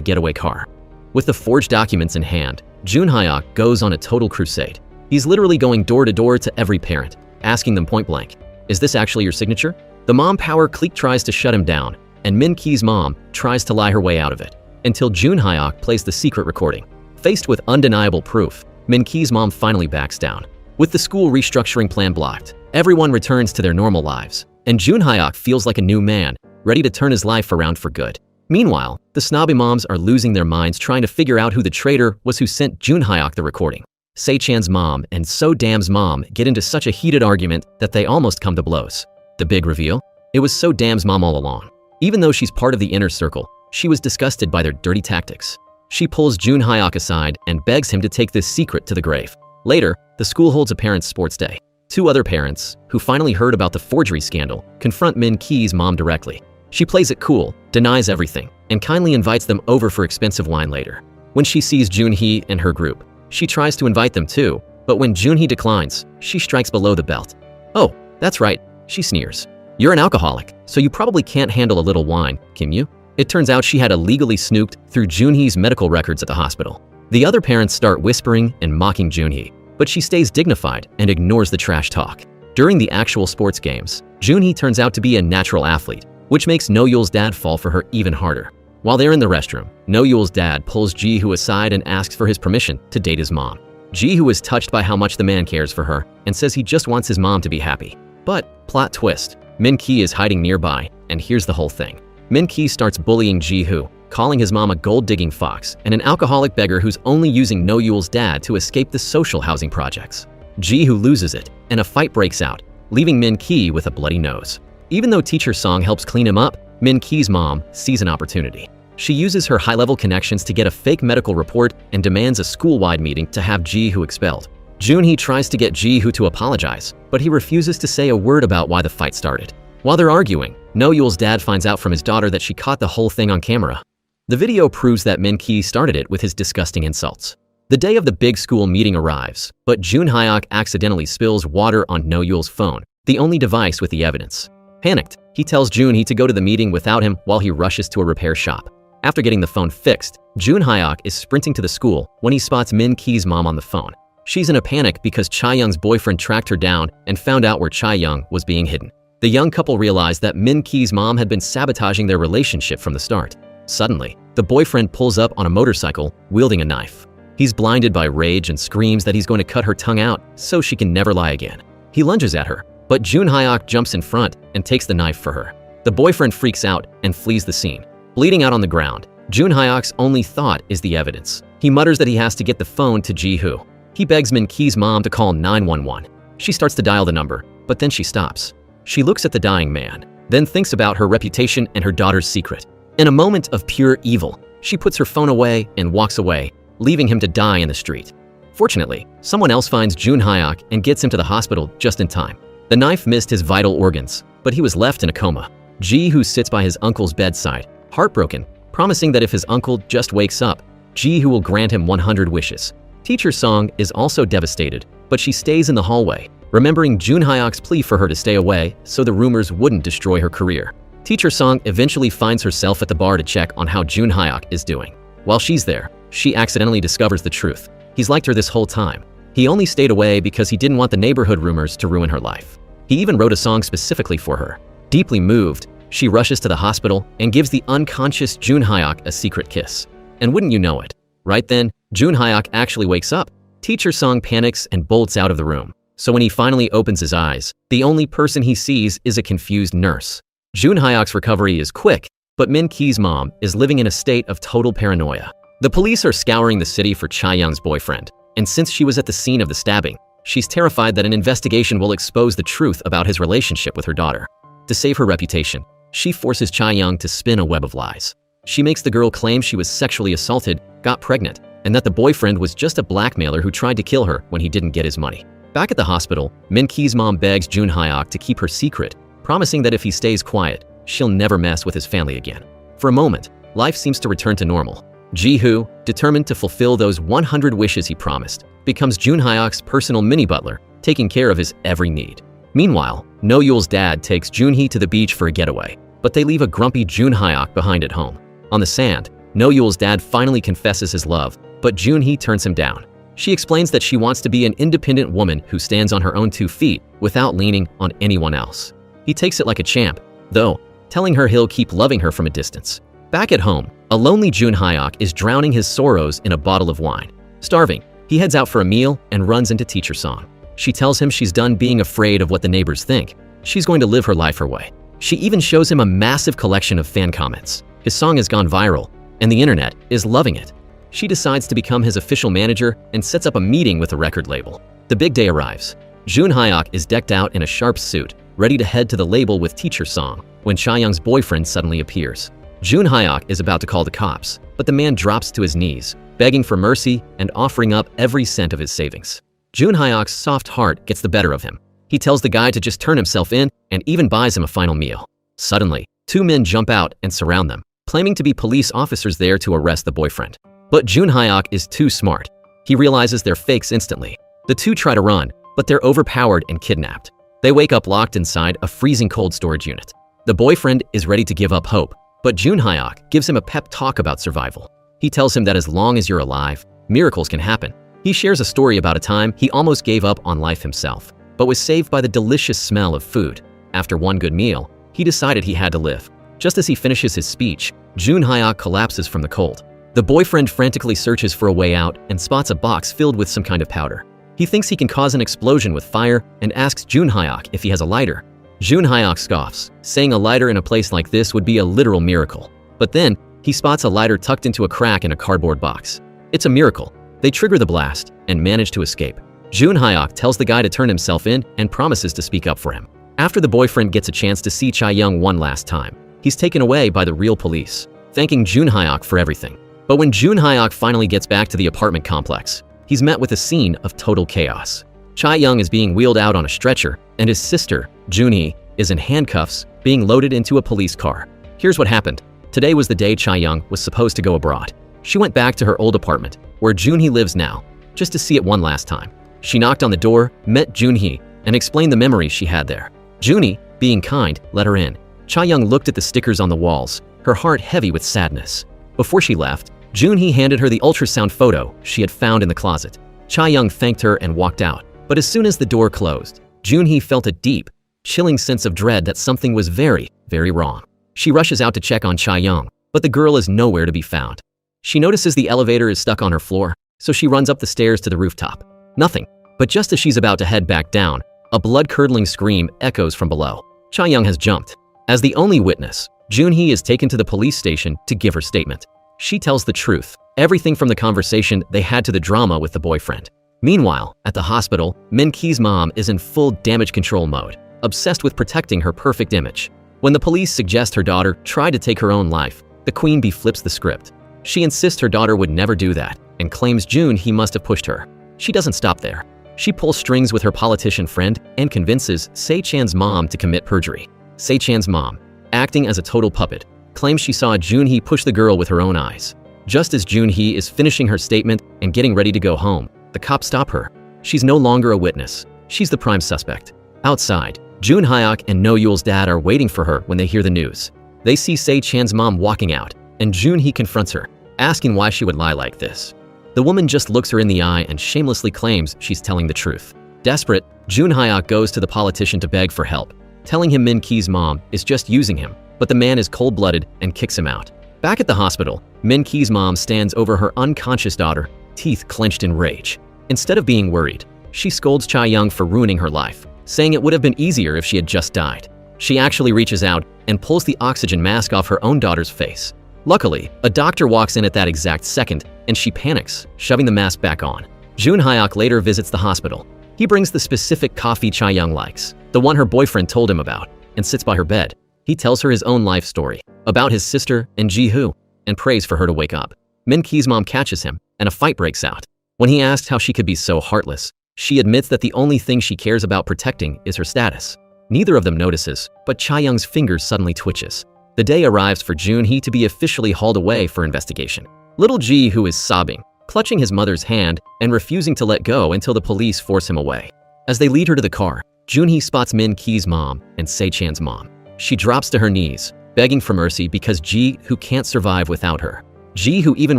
getaway car. With the forged documents in hand, Jun Hyuk goes on a total crusade. He's literally going door to door to every parent, asking them point blank, "Is this actually your signature?" The mom power clique tries to shut him down, and Min Ki's mom tries to lie her way out of it, until Jun Hyuk plays the secret recording. Faced with undeniable proof, Min Ki's mom finally backs down. With the school restructuring plan blocked, everyone returns to their normal lives, and Jun Hyuk feels like a new man, ready to turn his life around for good. Meanwhile, the snobby moms are losing their minds trying to figure out who the traitor was who sent Jun Hyuk the recording. Se-chan's mom and So-dam's mom get into such a heated argument that they almost come to blows. The big reveal? It was So-dam's mom all along. Even though she's part of the inner circle, she was disgusted by their dirty tactics. She pulls Jun Hyuk aside and begs him to take this secret to the grave. Later, the school holds a parents' sports day. Two other parents, who finally heard about the forgery scandal, confront Min Ki's mom directly. She plays it cool, denies everything, and kindly invites them over for expensive wine later. When she sees Junhee and her group, she tries to invite them too, but when Junhee declines, she strikes below the belt. "Oh, that's right," she sneers. "You're an alcoholic, so you probably can't handle a little wine, can you?" It turns out she had illegally snooped through Junhee's medical records at the hospital. The other parents start whispering and mocking Junhee, but she stays dignified and ignores the trash talk. During the actual sports games, Junhee turns out to be a natural athlete, which makes No Yul's dad fall for her even harder. While they're in the restroom, No Yul's dad pulls Ji-hoo aside and asks for his permission to date his mom. Ji-hoo is touched by how much the man cares for her and says he just wants his mom to be happy. But, plot twist, Min Ki is hiding nearby and hears the whole thing. Min Ki starts bullying Ji-hoo, calling his mom a gold-digging fox and an alcoholic beggar who's only using No Yul's dad to escape the social housing projects. Ji-hoo loses it, and a fight breaks out, leaving Min Ki with a bloody nose. Even though Teacher Song helps clean him up, Min Ki's mom sees an opportunity. She uses her high-level connections to get a fake medical report and demands a school-wide meeting to have Ji-hoo expelled. Junhee tries to get Ji-hoo to apologize, but he refuses to say a word about why the fight started. While they're arguing, No Yul's dad finds out from his daughter that she caught the whole thing on camera. The video proves that Min Ki started it with his disgusting insults. The day of the big school meeting arrives, but Jun Hyuk accidentally spills water on No Yul's phone, the only device with the evidence. Panicked, he tells Junhee to go to the meeting without him while he rushes to a repair shop. After getting the phone fixed, Jun Hyuk is sprinting to the school when he spots Min Ki's mom on the phone. She's in a panic because Chae-young's boyfriend tracked her down and found out where Chae-young was being hidden. The young couple realized that Min Ki's mom had been sabotaging their relationship from the start. Suddenly, the boyfriend pulls up on a motorcycle, wielding a knife. He's blinded by rage and screams that he's going to cut her tongue out so she can never lie again. He lunges at her, but Jun Hyuk jumps in front and takes the knife for her. The boyfriend freaks out and flees the scene. Bleeding out on the ground, Jun Hyuk's only thought is the evidence. He mutters that he has to get the phone to Ji-hoo. He begs Min Ki's mom to call 911. She starts to dial the number, but then she stops. She looks at the dying man, then thinks about her reputation and her daughter's secret. In a moment of pure evil, she puts her phone away and walks away, leaving him to die in the street. Fortunately, someone else finds Jun Hyuk and gets him to the hospital just in time. The knife missed his vital organs, but he was left in a coma. Ji-hoo sits by his uncle's bedside, heartbroken, promising that if his uncle just wakes up, Ji-hoo will grant him 100 wishes. Teacher Song is also devastated, but she stays in the hallway, remembering Jun Hyuk's plea for her to stay away so the rumors wouldn't destroy her career. Teacher Song eventually finds herself at the bar to check on how Jun Hyuk is doing. While she's there, she accidentally discovers the truth. He's liked her this whole time. He only stayed away because he didn't want the neighborhood rumors to ruin her life. He even wrote a song specifically for her. Deeply moved, she rushes to the hospital and gives the unconscious Jun Hyuk a secret kiss. And wouldn't you know it, right then, Jun Hyuk actually wakes up. Teacher Song panics and bolts out of the room. So when he finally opens his eyes, the only person he sees is a confused nurse. Jun Hyuk's recovery is quick, but Min Ki's mom is living in a state of total paranoia. The police are scouring the city for Chae-young's boyfriend, and since she was at the scene of the stabbing, she's terrified that an investigation will expose the truth about his relationship with her daughter. To save her reputation, she forces Chae-young to spin a web of lies. She makes the girl claim she was sexually assaulted, got pregnant, and that the boyfriend was just a blackmailer who tried to kill her when he didn't get his money. Back at the hospital, Min Ki's mom begs Jun Hyuk to keep her secret, promising that if he stays quiet, she'll never mess with his family again. For a moment, life seems to return to normal. Ji-hoo, determined to fulfill those 100 wishes he promised, becomes Jun Hyuk's personal mini-butler, taking care of his every need. Meanwhile, No-Yul's dad takes Junhee to the beach for a getaway, but they leave a grumpy Jun Hyuk behind at home. On the sand, No-Yul's dad finally confesses his love, but Junhee turns him down. She explains that she wants to be an independent woman who stands on her own 2 feet without leaning on anyone else. He takes it like a champ, though, telling her he'll keep loving her from a distance. Back at home, a lonely Jun Hyuk is drowning his sorrows in a bottle of wine. Starving, he heads out for a meal and runs into Teacher Song. She tells him she's done being afraid of what the neighbors think. She's going to live her life her way. She even shows him a massive collection of fan comments. His song has gone viral, and the internet is loving it. She decides to become his official manager and sets up a meeting with the record label. The big day arrives. Jun Hyuk is decked out in a sharp suit, ready to head to the label with Teacher Song, when Chae-young's boyfriend suddenly appears. Jun Hyuk is about to call the cops, but the man drops to his knees, begging for mercy and offering up every cent of his savings. Jun Hyuk's soft heart gets the better of him. He tells the guy to just turn himself in and even buys him a final meal. Suddenly, 2 men jump out and surround them, claiming to be police officers there to arrest the boyfriend. But Jun Hyuk is too smart. He realizes they're fakes instantly. The 2 try to run, but they're overpowered and kidnapped. They wake up locked inside a freezing cold storage unit. The boyfriend is ready to give up hope, but Jun Hyuk gives him a pep talk about survival. He tells him that as long as you're alive, miracles can happen. He shares a story about a time he almost gave up on life himself, but was saved by the delicious smell of food. After one good meal, he decided he had to live. Just as he finishes his speech, Jun Hyuk collapses from the cold. The boyfriend frantically searches for a way out and spots a box filled with some kind of powder. He thinks he can cause an explosion with fire and asks Jun Hyuk if he has a lighter. Jun Hyuk scoffs, saying a lighter in a place like this would be a literal miracle. But then, he spots a lighter tucked into a crack in a cardboard box. It's a miracle. They trigger the blast and manage to escape. Jun Hyuk tells the guy to turn himself in and promises to speak up for him. After the boyfriend gets a chance to see Chae-young one last time, he's taken away by the real police, thanking Jun Hyuk for everything. But when Jun Hyuk finally gets back to the apartment complex, he's met with a scene of total chaos. Chae-young is being wheeled out on a stretcher, and his sister, Junhee, is in handcuffs, being loaded into a police car. Here's what happened. Today was the day Chae-young was supposed to go abroad. She went back to her old apartment, where Junhee lives now, just to see it one last time. She knocked on the door, met Junhee, and explained the memories she had there. Junhee, being kind, let her in. Chae-young looked at the stickers on the walls, her heart heavy with sadness. Before she left, Junhee handed her the ultrasound photo she had found in the closet. Chae-young thanked her and walked out. But as soon as the door closed, Junhee felt a deep, chilling sense of dread that something was very, very wrong. She rushes out to check on Chae-young, but the girl is nowhere to be found. She notices the elevator is stuck on her floor, so she runs up the stairs to the rooftop. Nothing. But just as she's about to head back down, a blood-curdling scream echoes from below. Chae-young has jumped. As the only witness, Junhee is taken to the police station to give her statement. She tells the truth, everything from the conversation they had to the drama with the boyfriend. Meanwhile, at the hospital, Min-ki's mom is in full damage control mode, obsessed with protecting her perfect image. When the police suggest her daughter try to take her own life, the queen bee flips the script. She insists her daughter would never do that and claims Junhee must have pushed her. She doesn't stop there. She pulls strings with her politician friend and convinces Se-chan's mom to commit perjury. Se-chan's mom, acting as a total puppet, claims she saw Junhee push the girl with her own eyes. Just as Junhee is finishing her statement and getting ready to go home, the cops stop her. She's no longer a witness. She's the prime suspect. Outside, Jun Hyuk and No-Yul's dad are waiting for her when they hear the news. They see Se-chan's mom walking out, and Junhee confronts her, asking why she would lie like this. The woman just looks her in the eye and shamelessly claims she's telling the truth. Desperate, Jun Hyuk goes to the politician to beg for help, telling him Min-ki's mom is just using him, but the man is cold-blooded and kicks him out. Back at the hospital, Min-ki's mom stands over her unconscious daughter, teeth clenched in rage. Instead of being worried, she scolds Chae-young for ruining her life, saying it would have been easier if she had just died. She actually reaches out and pulls the oxygen mask off her own daughter's face. Luckily, a doctor walks in at that exact second, and she panics, shoving the mask back on. Jun Hyuk later visits the hospital. He brings the specific coffee Chae-young likes, the one her boyfriend told him about, and sits by her bed. He tells her his own life story, about his sister and Ji-hoo, and prays for her to wake up. Min-ki's mom catches him, and a fight breaks out. When he asks how she could be so heartless, she admits that the only thing she cares about protecting is her status. Neither of them notices, but Chae-young's fingers suddenly twitches. The day arrives for Junhee to be officially hauled away for investigation. Little Ji, who is sobbing, clutching his mother's hand and refusing to let go until the police force him away. As they lead her to the car, Junhee spots Min Ki's mom and Se-chan's mom. She drops to her knees, begging for mercy because Ji, who can't survive without her. Ji, who even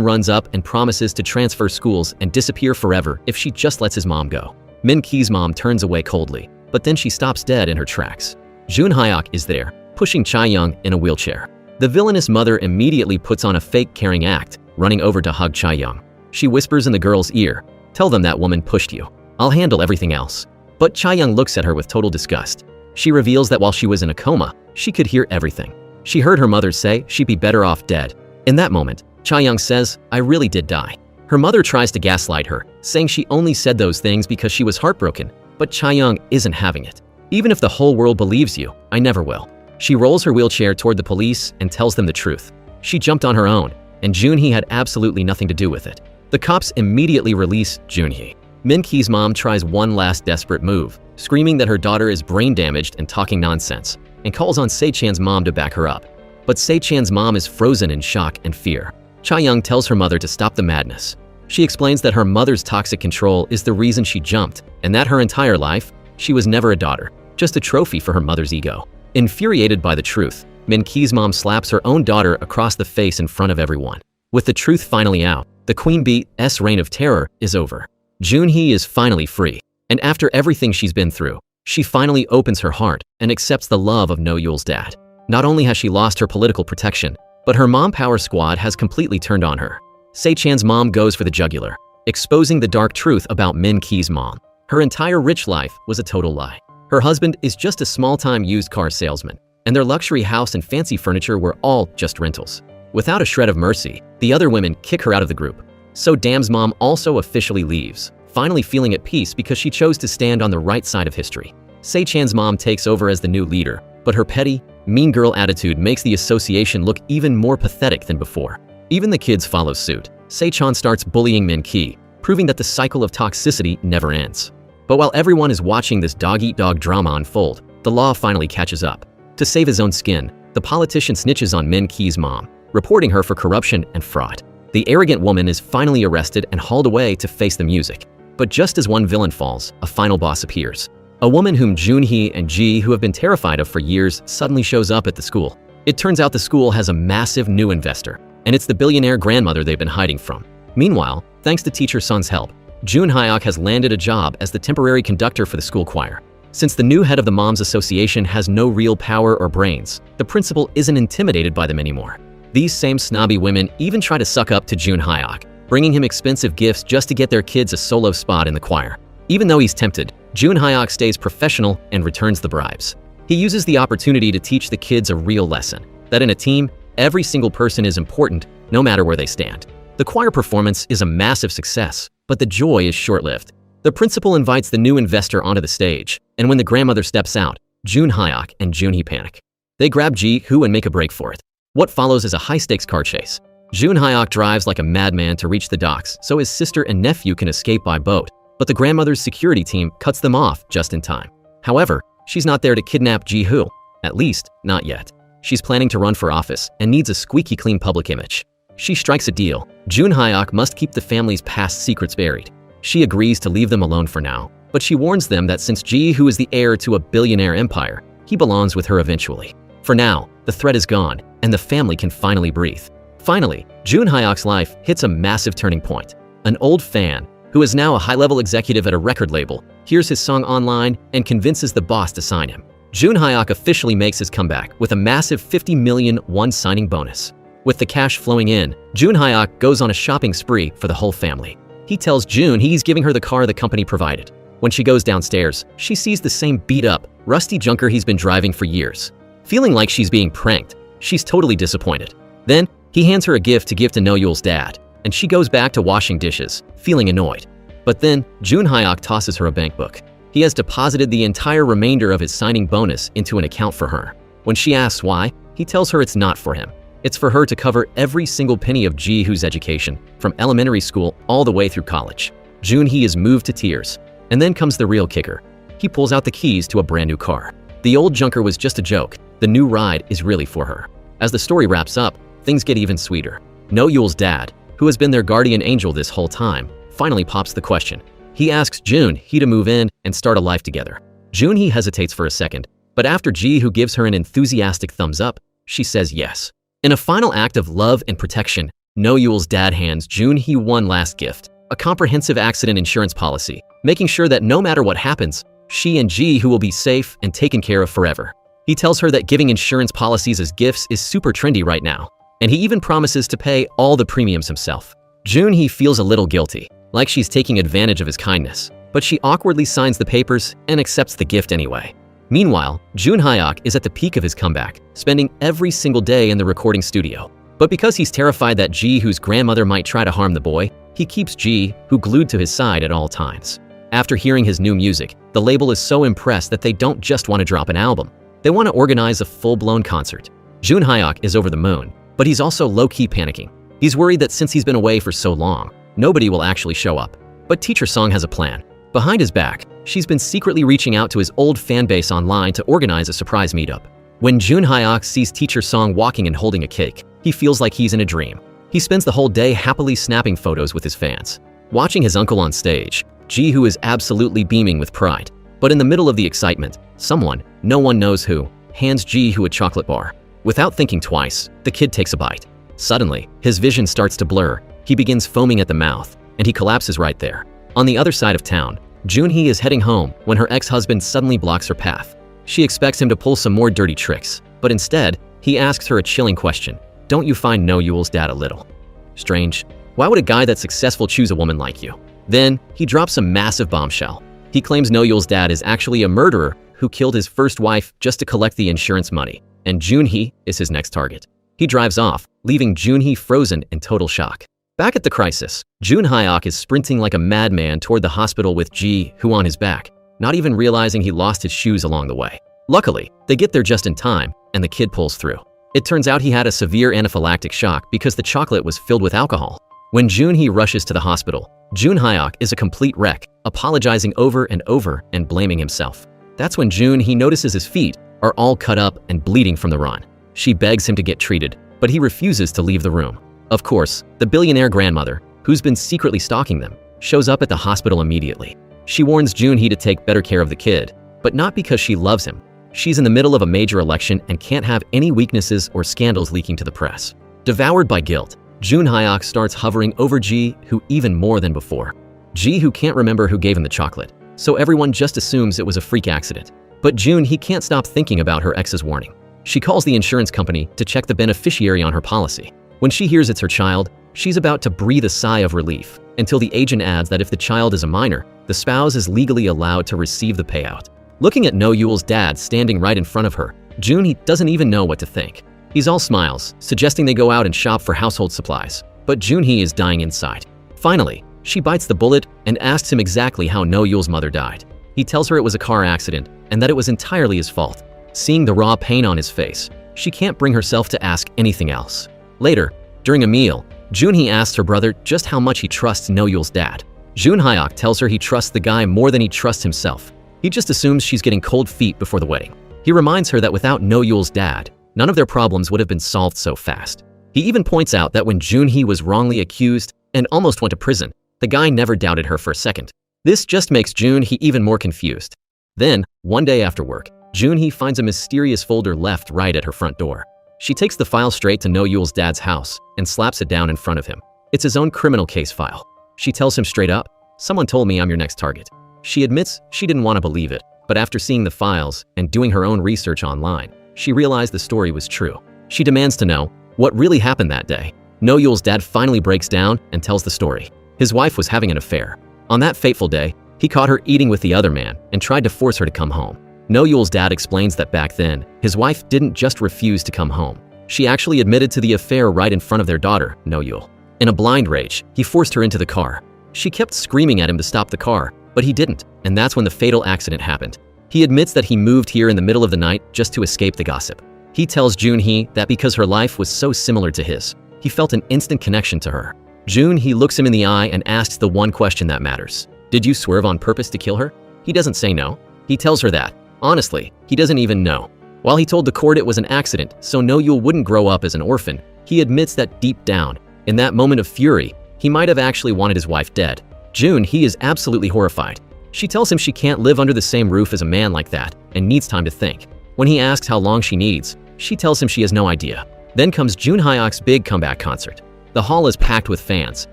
runs up and promises to transfer schools and disappear forever if she just lets his mom go. Min Ki's mom turns away coldly, but then she stops dead in her tracks. Jun Hyuk is there, pushing Chae-young in a wheelchair. The villainous mother immediately puts on a fake caring act, running over to hug Chae-young. She whispers in the girl's ear, "Tell them that woman pushed you. I'll handle everything else." But Chae-young looks at her with total disgust. She reveals that while she was in a coma, she could hear everything. She heard her mother say she'd be better off dead. In that moment, Chae-young says, "I really did die." Her mother tries to gaslight her, saying she only said those things because she was heartbroken, but Chae-young isn't having it. "Even if the whole world believes you, I never will." She rolls her wheelchair toward the police and tells them the truth. She jumped on her own, and Junhee had absolutely nothing to do with it. The cops immediately release Junhee. Min Ki's mom tries one last desperate move, screaming that her daughter is brain damaged and talking nonsense, and calls on Se-chan's mom to back her up. But Se-chan's mom is frozen in shock and fear. Chae-young tells her mother to stop the madness. She explains that her mother's toxic control is the reason she jumped, and that her entire life, she was never a daughter, just a trophy for her mother's ego. Infuriated by the truth, Min Ki's mom slaps her own daughter across the face in front of everyone. With the truth finally out, the Queen Bee's reign of terror is over. Junhee is finally free, and after everything she's been through, she finally opens her heart and accepts the love of No-Yul's dad. Not only has she lost her political protection, but her mom power squad has completely turned on her. Se-chan's mom goes for the jugular, exposing the dark truth about Min Ki's mom. Her entire rich life was a total lie. Her husband is just a small-time used car salesman, and their luxury house and fancy furniture were all just rentals. Without a shred of mercy, the other women kick her out of the group. So Dam's mom also officially leaves, finally feeling at peace because she chose to stand on the right side of history. Se-chan's mom takes over as the new leader, but her petty, mean girl attitude makes the association look even more pathetic than before. Even the kids follow suit. Se-chan starts bullying Min Ki, proving that the cycle of toxicity never ends. But while everyone is watching this dog-eat-dog drama unfold, the law finally catches up. To save his own skin, the politician snitches on Min Ki's mom, reporting her for corruption and fraud. The arrogant woman is finally arrested and hauled away to face the music. But just as one villain falls, a final boss appears. A woman whom Junhee and Ji, who have been terrified of for years, suddenly shows up at the school. It turns out the school has a massive new investor, and it's the billionaire grandmother they've been hiding from. Meanwhile, thanks to teacher Sun's help, Jun Hyuk has landed a job as the temporary conductor for the school choir. Since the new head of the Moms Association has no real power or brains, the principal isn't intimidated by them anymore. These same snobby women even try to suck up to Jun Hyuk, bringing him expensive gifts just to get their kids a solo spot in the choir. Even though he's tempted, Jun Hyuk stays professional and returns the bribes. He uses the opportunity to teach the kids a real lesson, that in a team, every single person is important, no matter where they stand. The choir performance is a massive success, but the joy is short-lived. The principal invites the new investor onto the stage, and when the grandmother steps out, Jun Hyuk and Junhee panic. They grab Ji-hoo and make a break for it. What follows is a high-stakes car chase. Jun Hyuk drives like a madman to reach the docks so his sister and nephew can escape by boat, but the grandmother's security team cuts them off just in time. However, she's not there to kidnap Ji-hoo, at least not yet. She's planning to run for office and needs a squeaky clean public image. She strikes a deal. Jun Hyuk must keep the family's past secrets buried. She agrees to leave them alone for now, but she warns them that since Ji-hoo is the heir to a billionaire empire, he belongs with her eventually. For now, the threat is gone, and the family can finally breathe. Finally, Jun Hyuk's life hits a massive turning point. An old fan, who is now a high-level executive at a record label, hears his song online and convinces the boss to sign him. Jun Hyuk officially makes his comeback with a massive 50 million won signing bonus. With the cash flowing in, Jun Hyuk goes on a shopping spree for the whole family. He tells Jun he's giving her the car the company provided. When she goes downstairs, she sees the same beat-up, rusty junker he's been driving for years. Feeling like she's being pranked, she's totally disappointed. Then, he hands her a gift to give to No-Yul's dad, and she goes back to washing dishes, feeling annoyed. But then, Jun Hyuk tosses her a bank book. He has deposited the entire remainder of his signing bonus into an account for her. When she asks why, he tells her it's not for him. It's for her to cover every single penny of Ji-hoo's education, from elementary school all the way through college. Junhee is moved to tears. And then comes the real kicker. He pulls out the keys to a brand new car. The old junker was just a joke. The new ride is really for her. As the story wraps up, things get even sweeter. No-Yul's dad, who has been their guardian angel this whole time, finally pops the question. He asks Jun-hee to move in and start a life together. Jun-hee hesitates for a second, but after Ji-hoo gives her an enthusiastic thumbs up, she says yes. In a final act of love and protection, No-Yul's dad hands Jun-hee one last gift, a comprehensive accident insurance policy, making sure that no matter what happens, she and Ji-hoo will be safe and taken care of forever. He tells her that giving insurance policies as gifts is super trendy right now, and he even promises to pay all the premiums himself. Jun-hee feels a little guilty, like she's taking advantage of his kindness, but she awkwardly signs the papers and accepts the gift anyway. Meanwhile, Jun Hyuk is at the peak of his comeback, spending every single day in the recording studio. But because he's terrified that Ji-hoo's grandmother might try to harm the boy, he keeps Ji-hoo glued to his side at all times. After hearing his new music, the label is so impressed that they don't just want to drop an album. They want to organize a full-blown concert. Jun Hyuk is over the moon, but he's also low-key panicking. He's worried that since he's been away for so long, nobody will actually show up. But Teacher Song has a plan. Behind his back, she's been secretly reaching out to his old fan base online to organize a surprise meetup. When Jun Hyuk sees Teacher Song walking and holding a cake, he feels like he's in a dream. He spends the whole day happily snapping photos with his fans. Watching his uncle on stage, Ji-hoo is absolutely beaming with pride. But in the middle of the excitement, someone, no one knows who, hands Ji-hoo a chocolate bar. Without thinking twice, the kid takes a bite. Suddenly, his vision starts to blur. He begins foaming at the mouth, and he collapses right there. On the other side of town, Jun-hee is heading home when her ex-husband suddenly blocks her path. She expects him to pull some more dirty tricks, but instead, he asks her a chilling question. Don't you find No-Yul's dad a little strange? Why would a guy that's successful choose a woman like you? Then, he drops a massive bombshell. He claims No-Yul's dad is actually a murderer who killed his first wife just to collect the insurance money, and Jun-hee is his next target. He drives off, leaving Jun-hee frozen in total shock. Back at the crisis, Jun Hyuk is sprinting like a madman toward the hospital with Ji-hoo on his back, not even realizing he lost his shoes along the way. Luckily, they get there just in time, and the kid pulls through. It turns out he had a severe anaphylactic shock because the chocolate was filled with alcohol. When Jun-hee rushes to the hospital, Jun Hyuk is a complete wreck, apologizing over and blaming himself. That's when Jun-hee notices his feet are all cut up and bleeding from the run. She begs him to get treated, but he refuses to leave the room. Of course, the billionaire grandmother, who's been secretly stalking them, shows up at the hospital immediately. She warns Jun-hee to take better care of the kid, but not because she loves him. She's in the middle of a major election and can't have any weaknesses or scandals leaking to the press. Devoured by guilt, Jun Hyuk starts hovering over Ji-hoo even more than before. Ji-hoo can't remember who gave him the chocolate, so everyone just assumes it was a freak accident. But Jun-hee can't stop thinking about her ex's warning. She calls the insurance company to check the beneficiary on her policy. When she hears it's her child, she's about to breathe a sigh of relief, until the agent adds that if the child is a minor, the spouse is legally allowed to receive the payout. Looking at No-Yul's dad standing right in front of her, Jun-hee doesn't even know what to think. He's all smiles, suggesting they go out and shop for household supplies, but Jun-hee is dying inside. Finally, she bites the bullet and asks him exactly how No-Yul's mother died. He tells her it was a car accident and that it was entirely his fault. Seeing the raw pain on his face, she can't bring herself to ask anything else. Later, during a meal, Jun-hee asks her brother just how much he trusts No-Yul's dad. Jun Hyuk tells her he trusts the guy more than he trusts himself. He just assumes she's getting cold feet before the wedding. He reminds her that without No-Yul's dad, none of their problems would have been solved so fast. He even points out that when Jun-hee was wrongly accused and almost went to prison, the guy never doubted her for a second. This just makes Jun-hee even more confused. Then, one day after work, Jun-hee finds a mysterious folder left right at her front door. She takes the file straight to No-Yul's dad's house and slaps it down in front of him. It's his own criminal case file. She tells him straight up, "Someone told me I'm your next target." She admits she didn't want to believe it, but after seeing the files and doing her own research online, she realized the story was true. She demands to know what really happened that day. No-Yul's dad finally breaks down and tells the story. His wife was having an affair. On that fateful day, he caught her eating with the other man and tried to force her to come home. No-Yul's dad explains that back then, his wife didn't just refuse to come home. She actually admitted to the affair right in front of their daughter, No-Yul. In a blind rage, he forced her into the car. She kept screaming at him to stop the car, but he didn't, and that's when the fatal accident happened. He admits that he moved here in the middle of the night just to escape the gossip. He tells Jun-hee that because her life was so similar to his, he felt an instant connection to her. Jun-hee looks him in the eye and asks the one question that matters. "Did you swerve on purpose to kill her?" He doesn't say no. He tells her that. Honestly, he doesn't even know. While he told the court it was an accident so No-Yul wouldn't grow up as an orphan, he admits that deep down, In that moment of fury, he might have actually wanted his wife dead. Jun-hee is absolutely horrified. She tells him she can't live under the same roof as a man like that and needs time to think. When he asks how long she needs, she tells him she has no idea. Then comes Jun Hyuk's big comeback concert. The hall is packed with fans,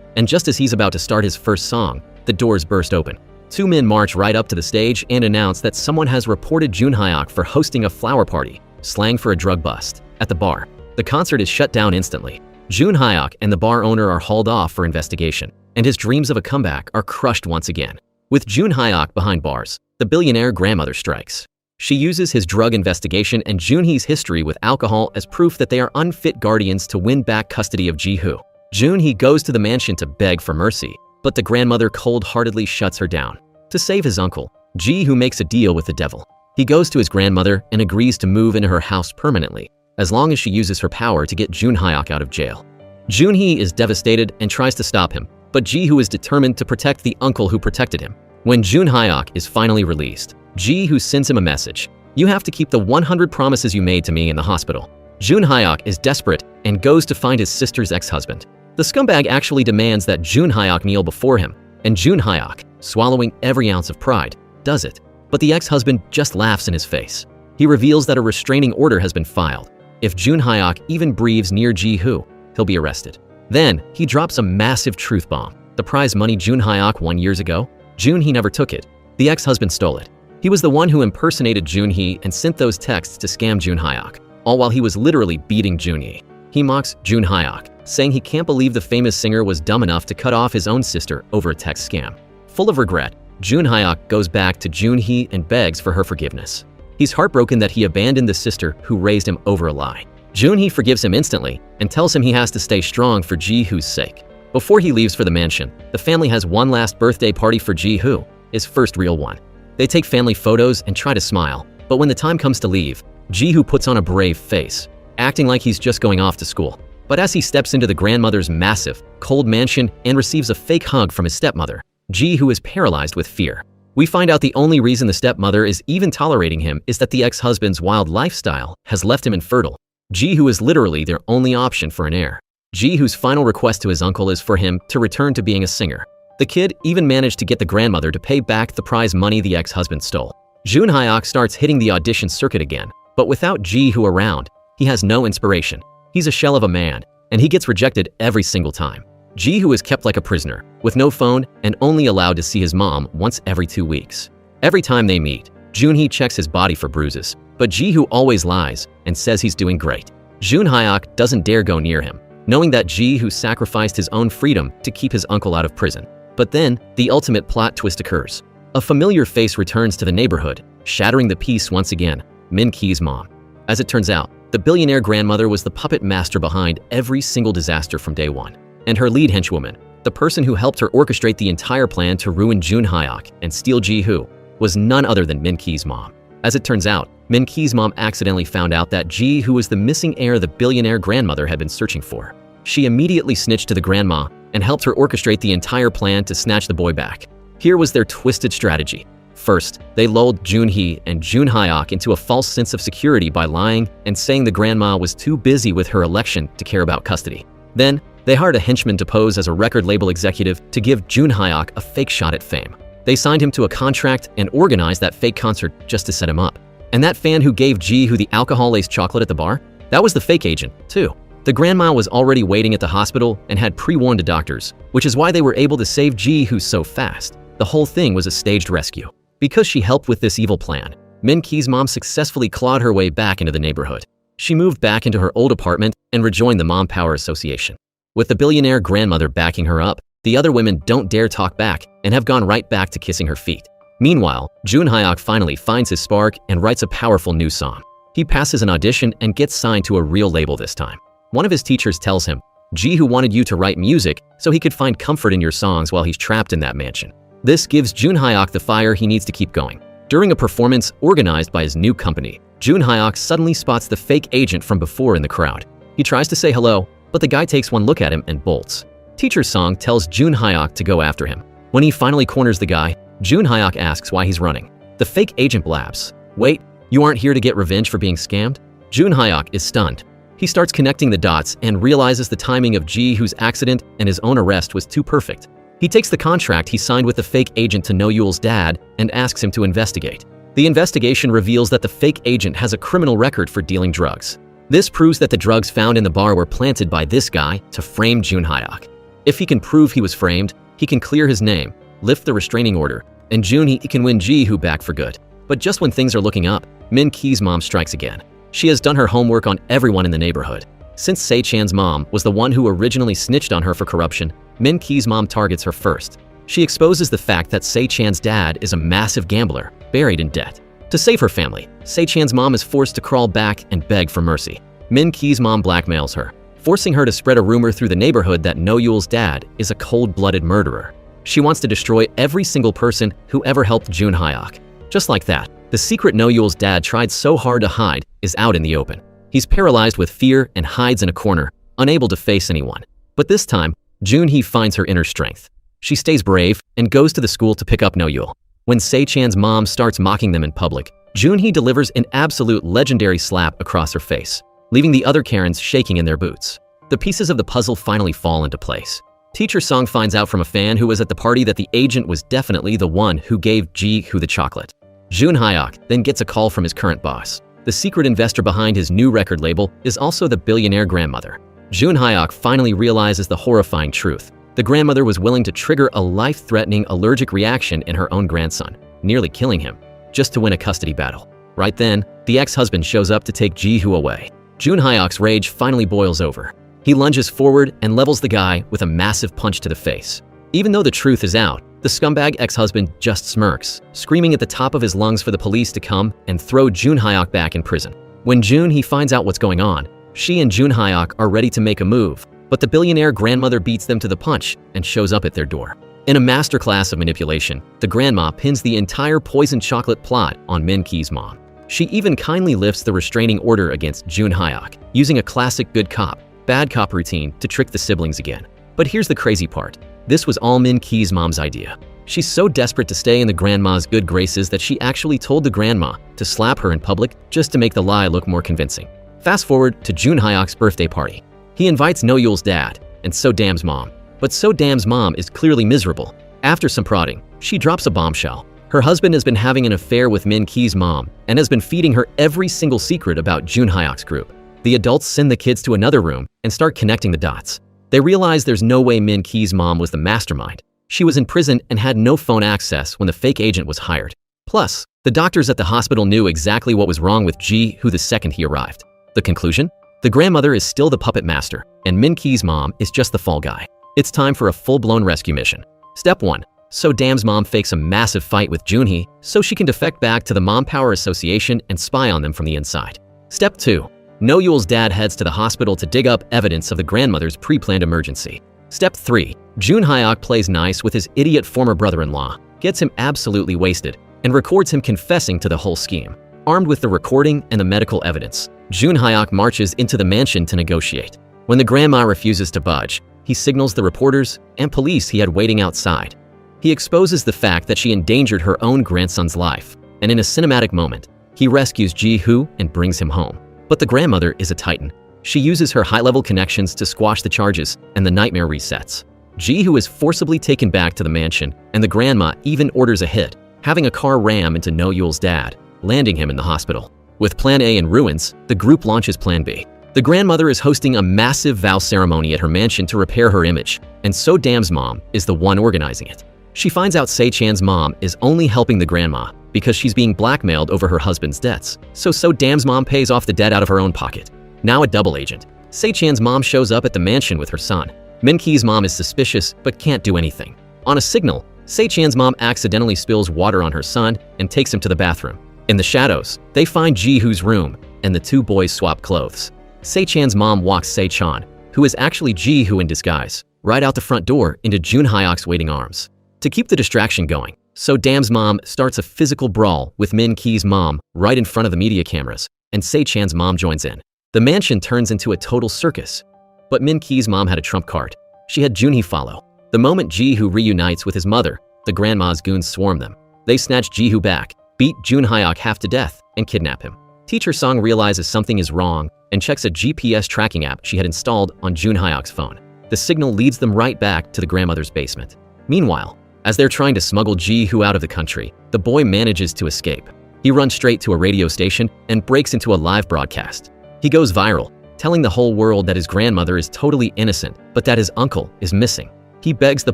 and just as he's about to start his first song, the doors burst open. Two men march right up to the stage and announce that someone has reported Jun Hyuk for hosting a flower party, slang for a drug bust, at the bar. The concert is shut down instantly. Jun Hyuk and the bar owner are hauled off for investigation, and his dreams of a comeback are crushed once again. With Jun Hyuk behind bars, the billionaire grandmother strikes. She uses his drug investigation and Jun-hee's history with alcohol as proof that they are unfit guardians to win back custody of Ji-hoo. Jun-hee goes to the mansion to beg for mercy, but the grandmother cold-heartedly shuts her down. To save his uncle, Ji-hoo makes a deal with the devil. He goes to his grandmother and agrees to move into her house permanently, as long as she uses her power to get Jun Hyuk out of jail. Jun-hee is devastated and tries to stop him, but Ji-hoo is determined to protect the uncle who protected him. When Jun Hyuk is finally released, Ji-hoo sends him a message. "You have to keep the 100 promises you made to me in the hospital." Jun Hyuk is desperate and goes to find his sister's ex-husband. The scumbag actually demands that Jun Hyuk kneel before him, and Jun Hyuk, swallowing every ounce of pride, does it. But the ex-husband just laughs in his face. He reveals that a restraining order has been filed. If Jun Hyuk even breathes near Ji-hoo, he'll be arrested. Then, he drops a massive truth bomb. The prize money Jun Hyuk won years ago? Jun-hee never took it. The ex-husband stole it. He was the one who impersonated Jun-hee and sent those texts to scam Jun Hyuk, all while he was literally beating Jun-hee. He mocks Jun Hyuk, saying he can't believe the famous singer was dumb enough to cut off his own sister over a text scam. Full of regret, Jun Hyuk goes back to Jun-hee and begs for her forgiveness. He's heartbroken that he abandoned the sister who raised him over a lie. Jun-hee forgives him instantly and tells him he has to stay strong for Ji-hoo's sake. Before he leaves for the mansion, the family has one last birthday party for Ji-hoo, his first real one. They take family photos and try to smile, but when the time comes to leave, Ji-hoo puts on a brave face, acting like he's just going off to school. But as he steps into the grandmother's massive, cold mansion and receives a fake hug from his stepmother, Ji-hoo is paralyzed with fear. We find out the only reason the stepmother is even tolerating him is that the ex-husband's wild lifestyle has left him infertile. Ji-hoo is literally their only option for an heir. Ji-hoo's final request to his uncle is for him to return to being a singer. The kid even managed to get the grandmother to pay back the prize money the ex-husband stole. Jun Hyuk starts hitting the audition circuit again, but without Ji-hoo around, he has no inspiration. He's a shell of a man, and he gets rejected every single time. Ji-hoo is kept like a prisoner, with no phone and only allowed to see his mom once every 2 weeks. Every time they meet, Jun-hee checks his body for bruises, but Ji-hoo always lies and says he's doing great. Jun Hyuk doesn't dare go near him, knowing that Ji-hoo sacrificed his own freedom to keep his uncle out of prison. But then, the ultimate plot twist occurs. A familiar face returns to the neighborhood, shattering the peace once again, Min-ki's mom. As it turns out, the billionaire grandmother was the puppet master behind every single disaster from day one. And her lead henchwoman, the person who helped her orchestrate the entire plan to ruin Jun Hyuk and steal Ji-hoo, was none other than Min-ki's mom. As it turns out, Min-ki's mom accidentally found out that Ji-hoo was the missing heir the billionaire grandmother had been searching for. She immediately snitched to the grandma and helped her orchestrate the entire plan to snatch the boy back. Here was their twisted strategy. First, they lulled Jun-hee and Jun Hyuk into a false sense of security by lying and saying the grandma was too busy with her election to care about custody. Then, they hired a henchman to pose as a record label executive to give Jun Hyuk a fake shot at fame. They signed him to a contract and organized that fake concert just to set him up. And that fan who gave Ji-hoo the alcohol-laced chocolate at the bar? That was the fake agent, too. The grandma was already waiting at the hospital and had pre-warned the doctors, which is why they were able to save Ji-hoo so fast. The whole thing was a staged rescue. Because she helped with this evil plan, Min-ki's mom successfully clawed her way back into the neighborhood. She moved back into her old apartment and rejoined the Mom Power Association. With the billionaire grandmother backing her up, the other women don't dare talk back and have gone right back to kissing her feet. Meanwhile, Jun Hyuk finally finds his spark and writes a powerful new song. He passes an audition and gets signed to a real label this time. One of his teachers tells him, Ji-hoo wanted you to write music so he could find comfort in your songs while he's trapped in that mansion. This gives Jun Hyuk the fire he needs to keep going. During a performance organized by his new company, Jun Hyuk suddenly spots the fake agent from before in the crowd. He tries to say hello, but the guy takes one look at him and bolts. Teacher's song tells Jun Hyuk to go after him. When he finally corners the guy, Jun Hyuk asks why he's running. The fake agent blabs, "Wait, you aren't here to get revenge for being scammed?" Jun Hyuk is stunned. He starts connecting the dots and realizes the timing of Ji-Hoo's accident and his own arrest was too perfect. He takes the contract he signed with the fake agent to No-Yul's dad and asks him to investigate. The investigation reveals that the fake agent has a criminal record for dealing drugs. This proves that the drugs found in the bar were planted by this guy to frame Jun Hyok. If he can prove he was framed, he can clear his name, lift the restraining order, and Jun-hee can win Ji-Hoo back for good. But just when things are looking up, Min-Ki's mom strikes again. She has done her homework on everyone in the neighborhood. Since Se-chan's mom was the one who originally snitched on her for corruption, Min-Ki's mom targets her first. She exposes the fact that Se-chan's dad is a massive gambler, buried in debt. To save her family, Se-chan's mom is forced to crawl back and beg for mercy. Min-Ki's mom blackmails her, forcing her to spread a rumor through the neighborhood that No-Yul's dad is a cold-blooded murderer. She wants to destroy every single person who ever helped Jun Hyok. Just like that, the secret No-Yul's dad tried so hard to hide is out in the open. He's paralyzed with fear and hides in a corner, unable to face anyone. But this time, Jun-hee finds her inner strength. She stays brave and goes to the school to pick up No-Yul. When Se-chan's mom starts mocking them in public, Jun-hee delivers an absolute legendary slap across her face, leaving the other Karens shaking in their boots. The pieces of the puzzle finally fall into place. Teacher Song finds out from a fan who was at the party that the agent was definitely the one who gave Ji-Hoo the chocolate. Jun Hyok then gets a call from his current boss. The secret investor behind his new record label is also the billionaire grandmother. Jun Hyok finally realizes the horrifying truth. The grandmother was willing to trigger a life-threatening allergic reaction in her own grandson, nearly killing him, just to win a custody battle. Right then, the ex-husband shows up to take Ji-Hoo away. Jun Hyok's rage finally boils over. He lunges forward and levels the guy with a massive punch to the face. Even though the truth is out, the scumbag ex-husband just smirks, screaming at the top of his lungs for the police to come and throw Jun Hyok back in prison. When Jun-hee finds out what's going on, she and Jun Hyok are ready to make a move, but the billionaire grandmother beats them to the punch and shows up at their door. In a masterclass of manipulation, the grandma pins the entire poison chocolate plot on Min-Ki's mom. She even kindly lifts the restraining order against Jun Hyok, using a classic good cop, bad cop routine to trick the siblings again. But here's the crazy part. This was all Min-Ki's mom's idea. She's so desperate to stay in the grandma's good graces that she actually told the grandma to slap her in public just to make the lie look more convincing. Fast forward to Jun Hyok's birthday party. He invites No-Yul's dad and So-Dam's mom. But So-Dam's mom is clearly miserable. After some prodding, she drops a bombshell. Her husband has been having an affair with Min-Ki's mom and has been feeding her every single secret about Jun Hyok's group. The adults send the kids to another room and start connecting the dots. They realize there's no way Min-Ki's mom was the mastermind. She was in prison and had no phone access when the fake agent was hired. Plus, the doctors at the hospital knew exactly what was wrong with Ji-Hoo the second he arrived. The conclusion? The grandmother is still the puppet master, and Min-Ki's mom is just the fall guy. It's time for a full-blown rescue mission. Step 1. So-Dam's mom fakes a massive fight with Jun-hee so she can defect back to the Mom Power Association and spy on them from the inside. Step 2. No-Yul's dad heads to the hospital to dig up evidence of the grandmother's pre-planned emergency. Step 3. Jun Hyok plays nice with his idiot former brother-in-law, gets him absolutely wasted, and records him confessing to the whole scheme. Armed with the recording and the medical evidence, Jun Hyok marches into the mansion to negotiate. When the grandma refuses to budge, he signals the reporters and police he had waiting outside. He exposes the fact that she endangered her own grandson's life, and in a cinematic moment, he rescues Ji-Hoo and brings him home. But the grandmother is a titan. She uses her high-level connections to squash the charges, and the nightmare resets. Ji-Hoo is forcibly taken back to the mansion, and the grandma even orders a hit, having a car ram into No-Yul's dad, landing him in the hospital. With Plan A in ruins, the group launches Plan B. The grandmother is hosting a massive vow ceremony at her mansion to repair her image, and So-Dam's mom is the one organizing it. She finds out Se-chan's mom is only helping the grandma because she's being blackmailed over her husband's debts, So-Dam's mom pays off the debt out of her own pocket. Now a double agent, Se-chan's mom shows up at the mansion with her son. Min-Ki's mom is suspicious but can't do anything. On a signal, Se-chan's mom accidentally spills water on her son and takes him to the bathroom. In the shadows, they find Ji-Hoo's room, and the two boys swap clothes. Se-chan's mom walks Se-chan, who is actually Ji-Hoo in disguise, right out the front door into Jun Hyok's waiting arms. To keep the distraction going, So-Dam's mom starts a physical brawl with Min-Ki's mom right in front of the media cameras, and Se-chan's mom joins in. The mansion turns into a total circus. But Min-Ki's mom had a trump card. She had Jun-hee follow. The moment Ji-Hoo reunites with his mother, the grandma's goons swarm them. They snatch Ji-Hoo back, beat Jun Hyok half to death, and kidnap him. Teacher Song realizes something is wrong and checks a GPS tracking app she had installed on Jun Hyok's phone. The signal leads them right back to the grandmother's basement. Meanwhile, as they're trying to smuggle Ji-hoo out of the country, the boy manages to escape. He runs straight to a radio station and breaks into a live broadcast. He goes viral, telling the whole world that his grandmother is totally innocent, but that his uncle is missing. He begs the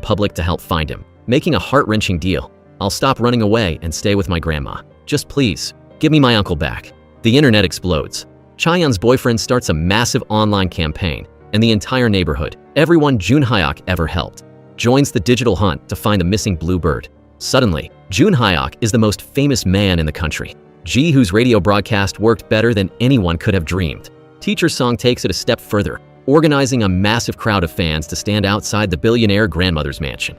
public to help find him, making a heart-wrenching deal. "I'll stop running away and stay with my grandma. Just please, give me my uncle back." The internet explodes. Chaeyeon's boyfriend starts a massive online campaign, and the entire neighborhood, everyone Jun Hyok ever helped, joins the digital hunt to find the missing blue bird. Suddenly, Jun Hyok is the most famous man in the country. Ji-hoo's radio broadcast worked better than anyone could have dreamed. Teacher Song takes it a step further, organizing a massive crowd of fans to stand outside the billionaire grandmother's mansion.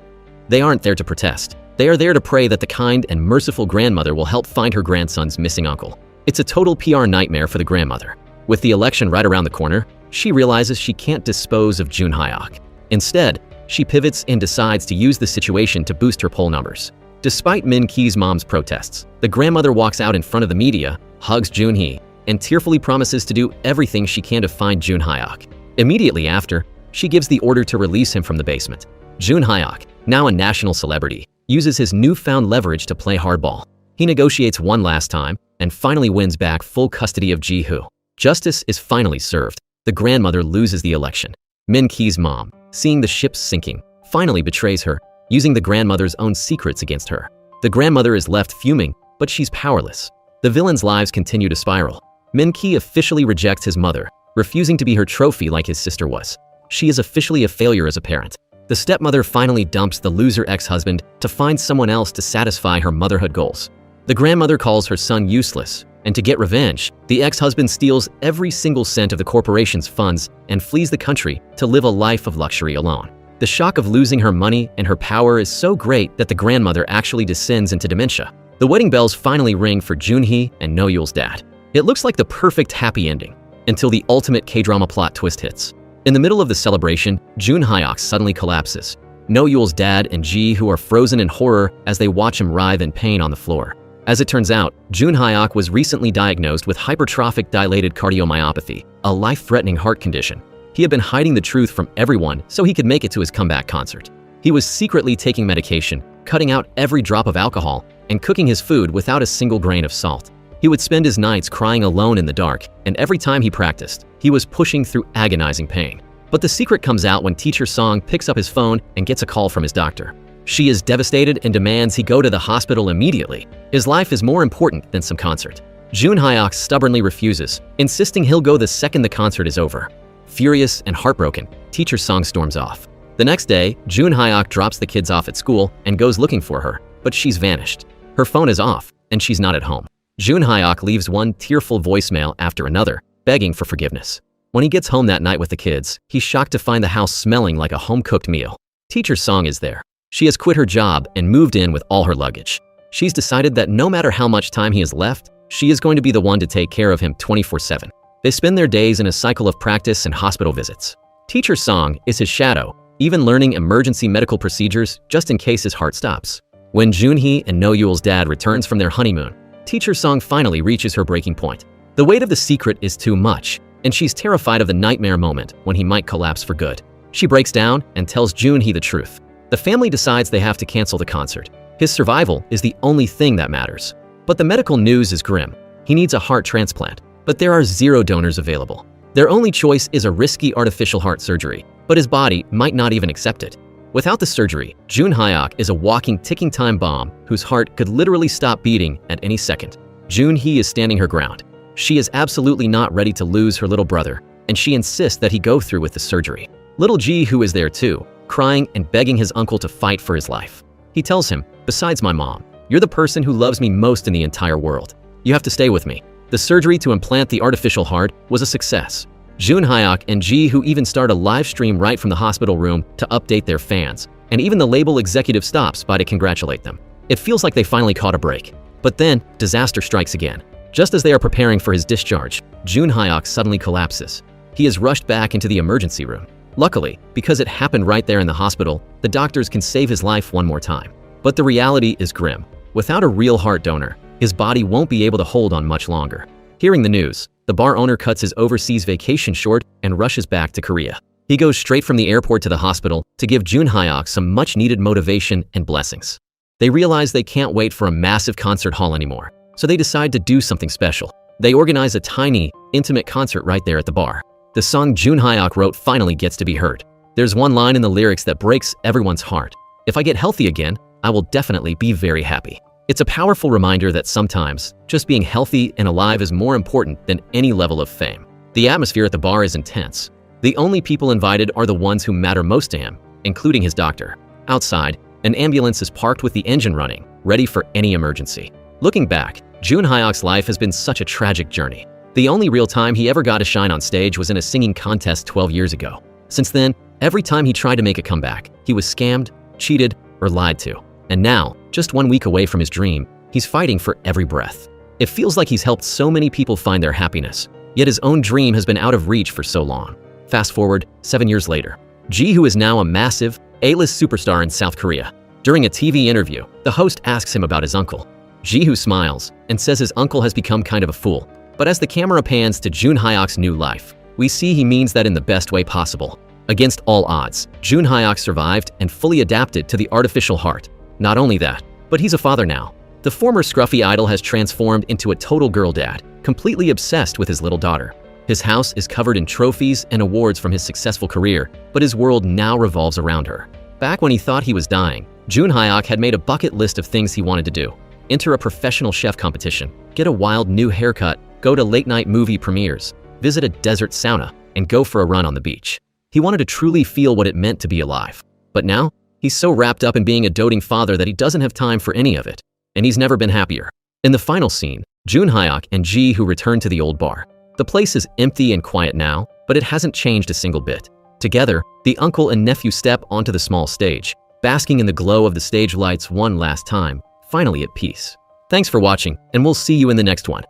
They aren't there to protest. They are there to pray that the kind and merciful grandmother will help find her grandson's missing uncle. It's a total PR nightmare for the grandmother. With the election right around the corner, she realizes she can't dispose of Jun Hyok. Instead, she pivots and decides to use the situation to boost her poll numbers. Despite Min Ki's mom's protests, the grandmother walks out in front of the media, hugs Jun-hee, and tearfully promises to do everything she can to find Jun Hyok. Immediately after, she gives the order to release him from the basement. Jun Hyok, now a national celebrity, uses his newfound leverage to play hardball. He negotiates one last time and finally wins back full custody of Ji-hoo. Justice is finally served. The grandmother loses the election. Min Ki's mom, seeing the ship sinking, finally betrays her, using the grandmother's own secrets against her. The grandmother is left fuming, but she's powerless. The villains' lives continue to spiral. Min Ki officially rejects his mother, refusing to be her trophy like his sister was. She is officially a failure as a parent. The stepmother finally dumps the loser ex-husband to find someone else to satisfy her motherhood goals. The grandmother calls her son useless, and to get revenge, the ex-husband steals every single cent of the corporation's funds and flees the country to live a life of luxury alone. The shock of losing her money and her power is so great that the grandmother actually descends into dementia. The wedding bells finally ring for Jun-hee and No-yeol's dad. It looks like the perfect happy ending, until the ultimate K-drama plot twist hits. In the middle of the celebration, Jun Hyok suddenly collapses. No-yeol's dad and Ji-hoo are frozen in horror as they watch him writhe in pain on the floor. As it turns out, Jun Hyok was recently diagnosed with hypertrophic dilated cardiomyopathy, a life-threatening heart condition. He had been hiding the truth from everyone so he could make it to his comeback concert. He was secretly taking medication, cutting out every drop of alcohol, and cooking his food without a single grain of salt. He would spend his nights crying alone in the dark, and every time he practiced, he was pushing through agonizing pain. But the secret comes out when Teacher Song picks up his phone and gets a call from his doctor. She is devastated and demands he go to the hospital immediately. His life is more important than some concert. Jun Hyok stubbornly refuses, insisting he'll go the second the concert is over. Furious and heartbroken, Teacher Song storms off. The next day, Jun Hyok drops the kids off at school and goes looking for her, but she's vanished. Her phone is off, and she's not at home. Jun Hyok leaves one tearful voicemail after another, begging for forgiveness. When he gets home that night with the kids, he's shocked to find the house smelling like a home-cooked meal. Teacher Song is there. She has quit her job and moved in with all her luggage. She's decided that no matter how much time he has left, she is going to be the one to take care of him 24/7. They spend their days in a cycle of practice and hospital visits. Teacher Song is his shadow, even learning emergency medical procedures just in case his heart stops. When Jun-hee and No-yeol's dad returns from their honeymoon, Teacher Song finally reaches her breaking point. The weight of the secret is too much, and she's terrified of the nightmare moment when he might collapse for good. She breaks down and tells Jun-hee the truth. The family decides they have to cancel the concert. His survival is the only thing that matters. But the medical news is grim. He needs a heart transplant, but there are 0 donors available. Their only choice is a risky artificial heart surgery, but his body might not even accept it. Without the surgery, Jun Hyok is a walking ticking time bomb whose heart could literally stop beating at any second. Jun-hee is standing her ground. She is absolutely not ready to lose her little brother, and she insists that he go through with the surgery. Little Ji-hoo is there too, crying and begging his uncle to fight for his life. He tells him, "Besides my mom, you're the person who loves me most in the entire world. You have to stay with me." The surgery to implant the artificial heart was a success. Jun Hyok and Ji-hoo even start a live stream right from the hospital room to update their fans, and even the label executive stops by to congratulate them. It feels like they finally caught a break. But then, disaster strikes again. Just as they are preparing for his discharge, Jun Hyok suddenly collapses. He is rushed back into the emergency room. Luckily, because it happened right there in the hospital, the doctors can save his life one more time. But the reality is grim. Without a real heart donor, his body won't be able to hold on much longer. Hearing the news, the bar owner cuts his overseas vacation short and rushes back to Korea. He goes straight from the airport to the hospital to give Jun Hyuk some much-needed motivation and blessings. They realize they can't wait for a massive concert hall anymore, so they decide to do something special. They organize a tiny, intimate concert right there at the bar. The song Jun Hyuk wrote finally gets to be heard. There's one line in the lyrics that breaks everyone's heart. "If I get healthy again, I will definitely be very happy." It's a powerful reminder that sometimes just being healthy and alive is more important than any level of fame. The atmosphere at the bar is intense. The only people invited are the ones who matter most to him, including his doctor. Outside, an ambulance is parked with the engine running, ready for any emergency. Looking back, Jun Hyuk's life has been such a tragic journey. The only real time he ever got to shine on stage was in a singing contest 12 years ago. Since then, every time he tried to make a comeback, he was scammed, cheated, or lied to. And now, just 1 week away from his dream, he's fighting for every breath. It feels like he's helped so many people find their happiness, yet his own dream has been out of reach for so long. Fast forward 7 years later, Ji-hoo is now a massive, A-list superstar in South Korea. During a TV interview, the host asks him about his uncle. Ji-hoo smiles and says his uncle has become kind of a fool. But as the camera pans to Jun Hyuk's new life, we see he means that in the best way possible. Against all odds, Jun Hyuk survived and fully adapted to the artificial heart. Not only that, but he's a father now. The former scruffy idol has transformed into a total girl dad, completely obsessed with his little daughter. His house is covered in trophies and awards from his successful career, but his world now revolves around her. Back when he thought he was dying, Jun Hyuk had made a bucket list of things he wanted to do. Enter a professional chef competition, get a wild new haircut, go to late-night movie premieres, visit a desert sauna, and go for a run on the beach. He wanted to truly feel what it meant to be alive. But now, he's so wrapped up in being a doting father that he doesn't have time for any of it. And he's never been happier. In the final scene, Jun Hyuk and Ji-hoo return to the old bar. The place is empty and quiet now, but it hasn't changed a single bit. Together, the uncle and nephew step onto the small stage, basking in the glow of the stage lights one last time, finally at peace. Thanks for watching, and we'll see you in the next one.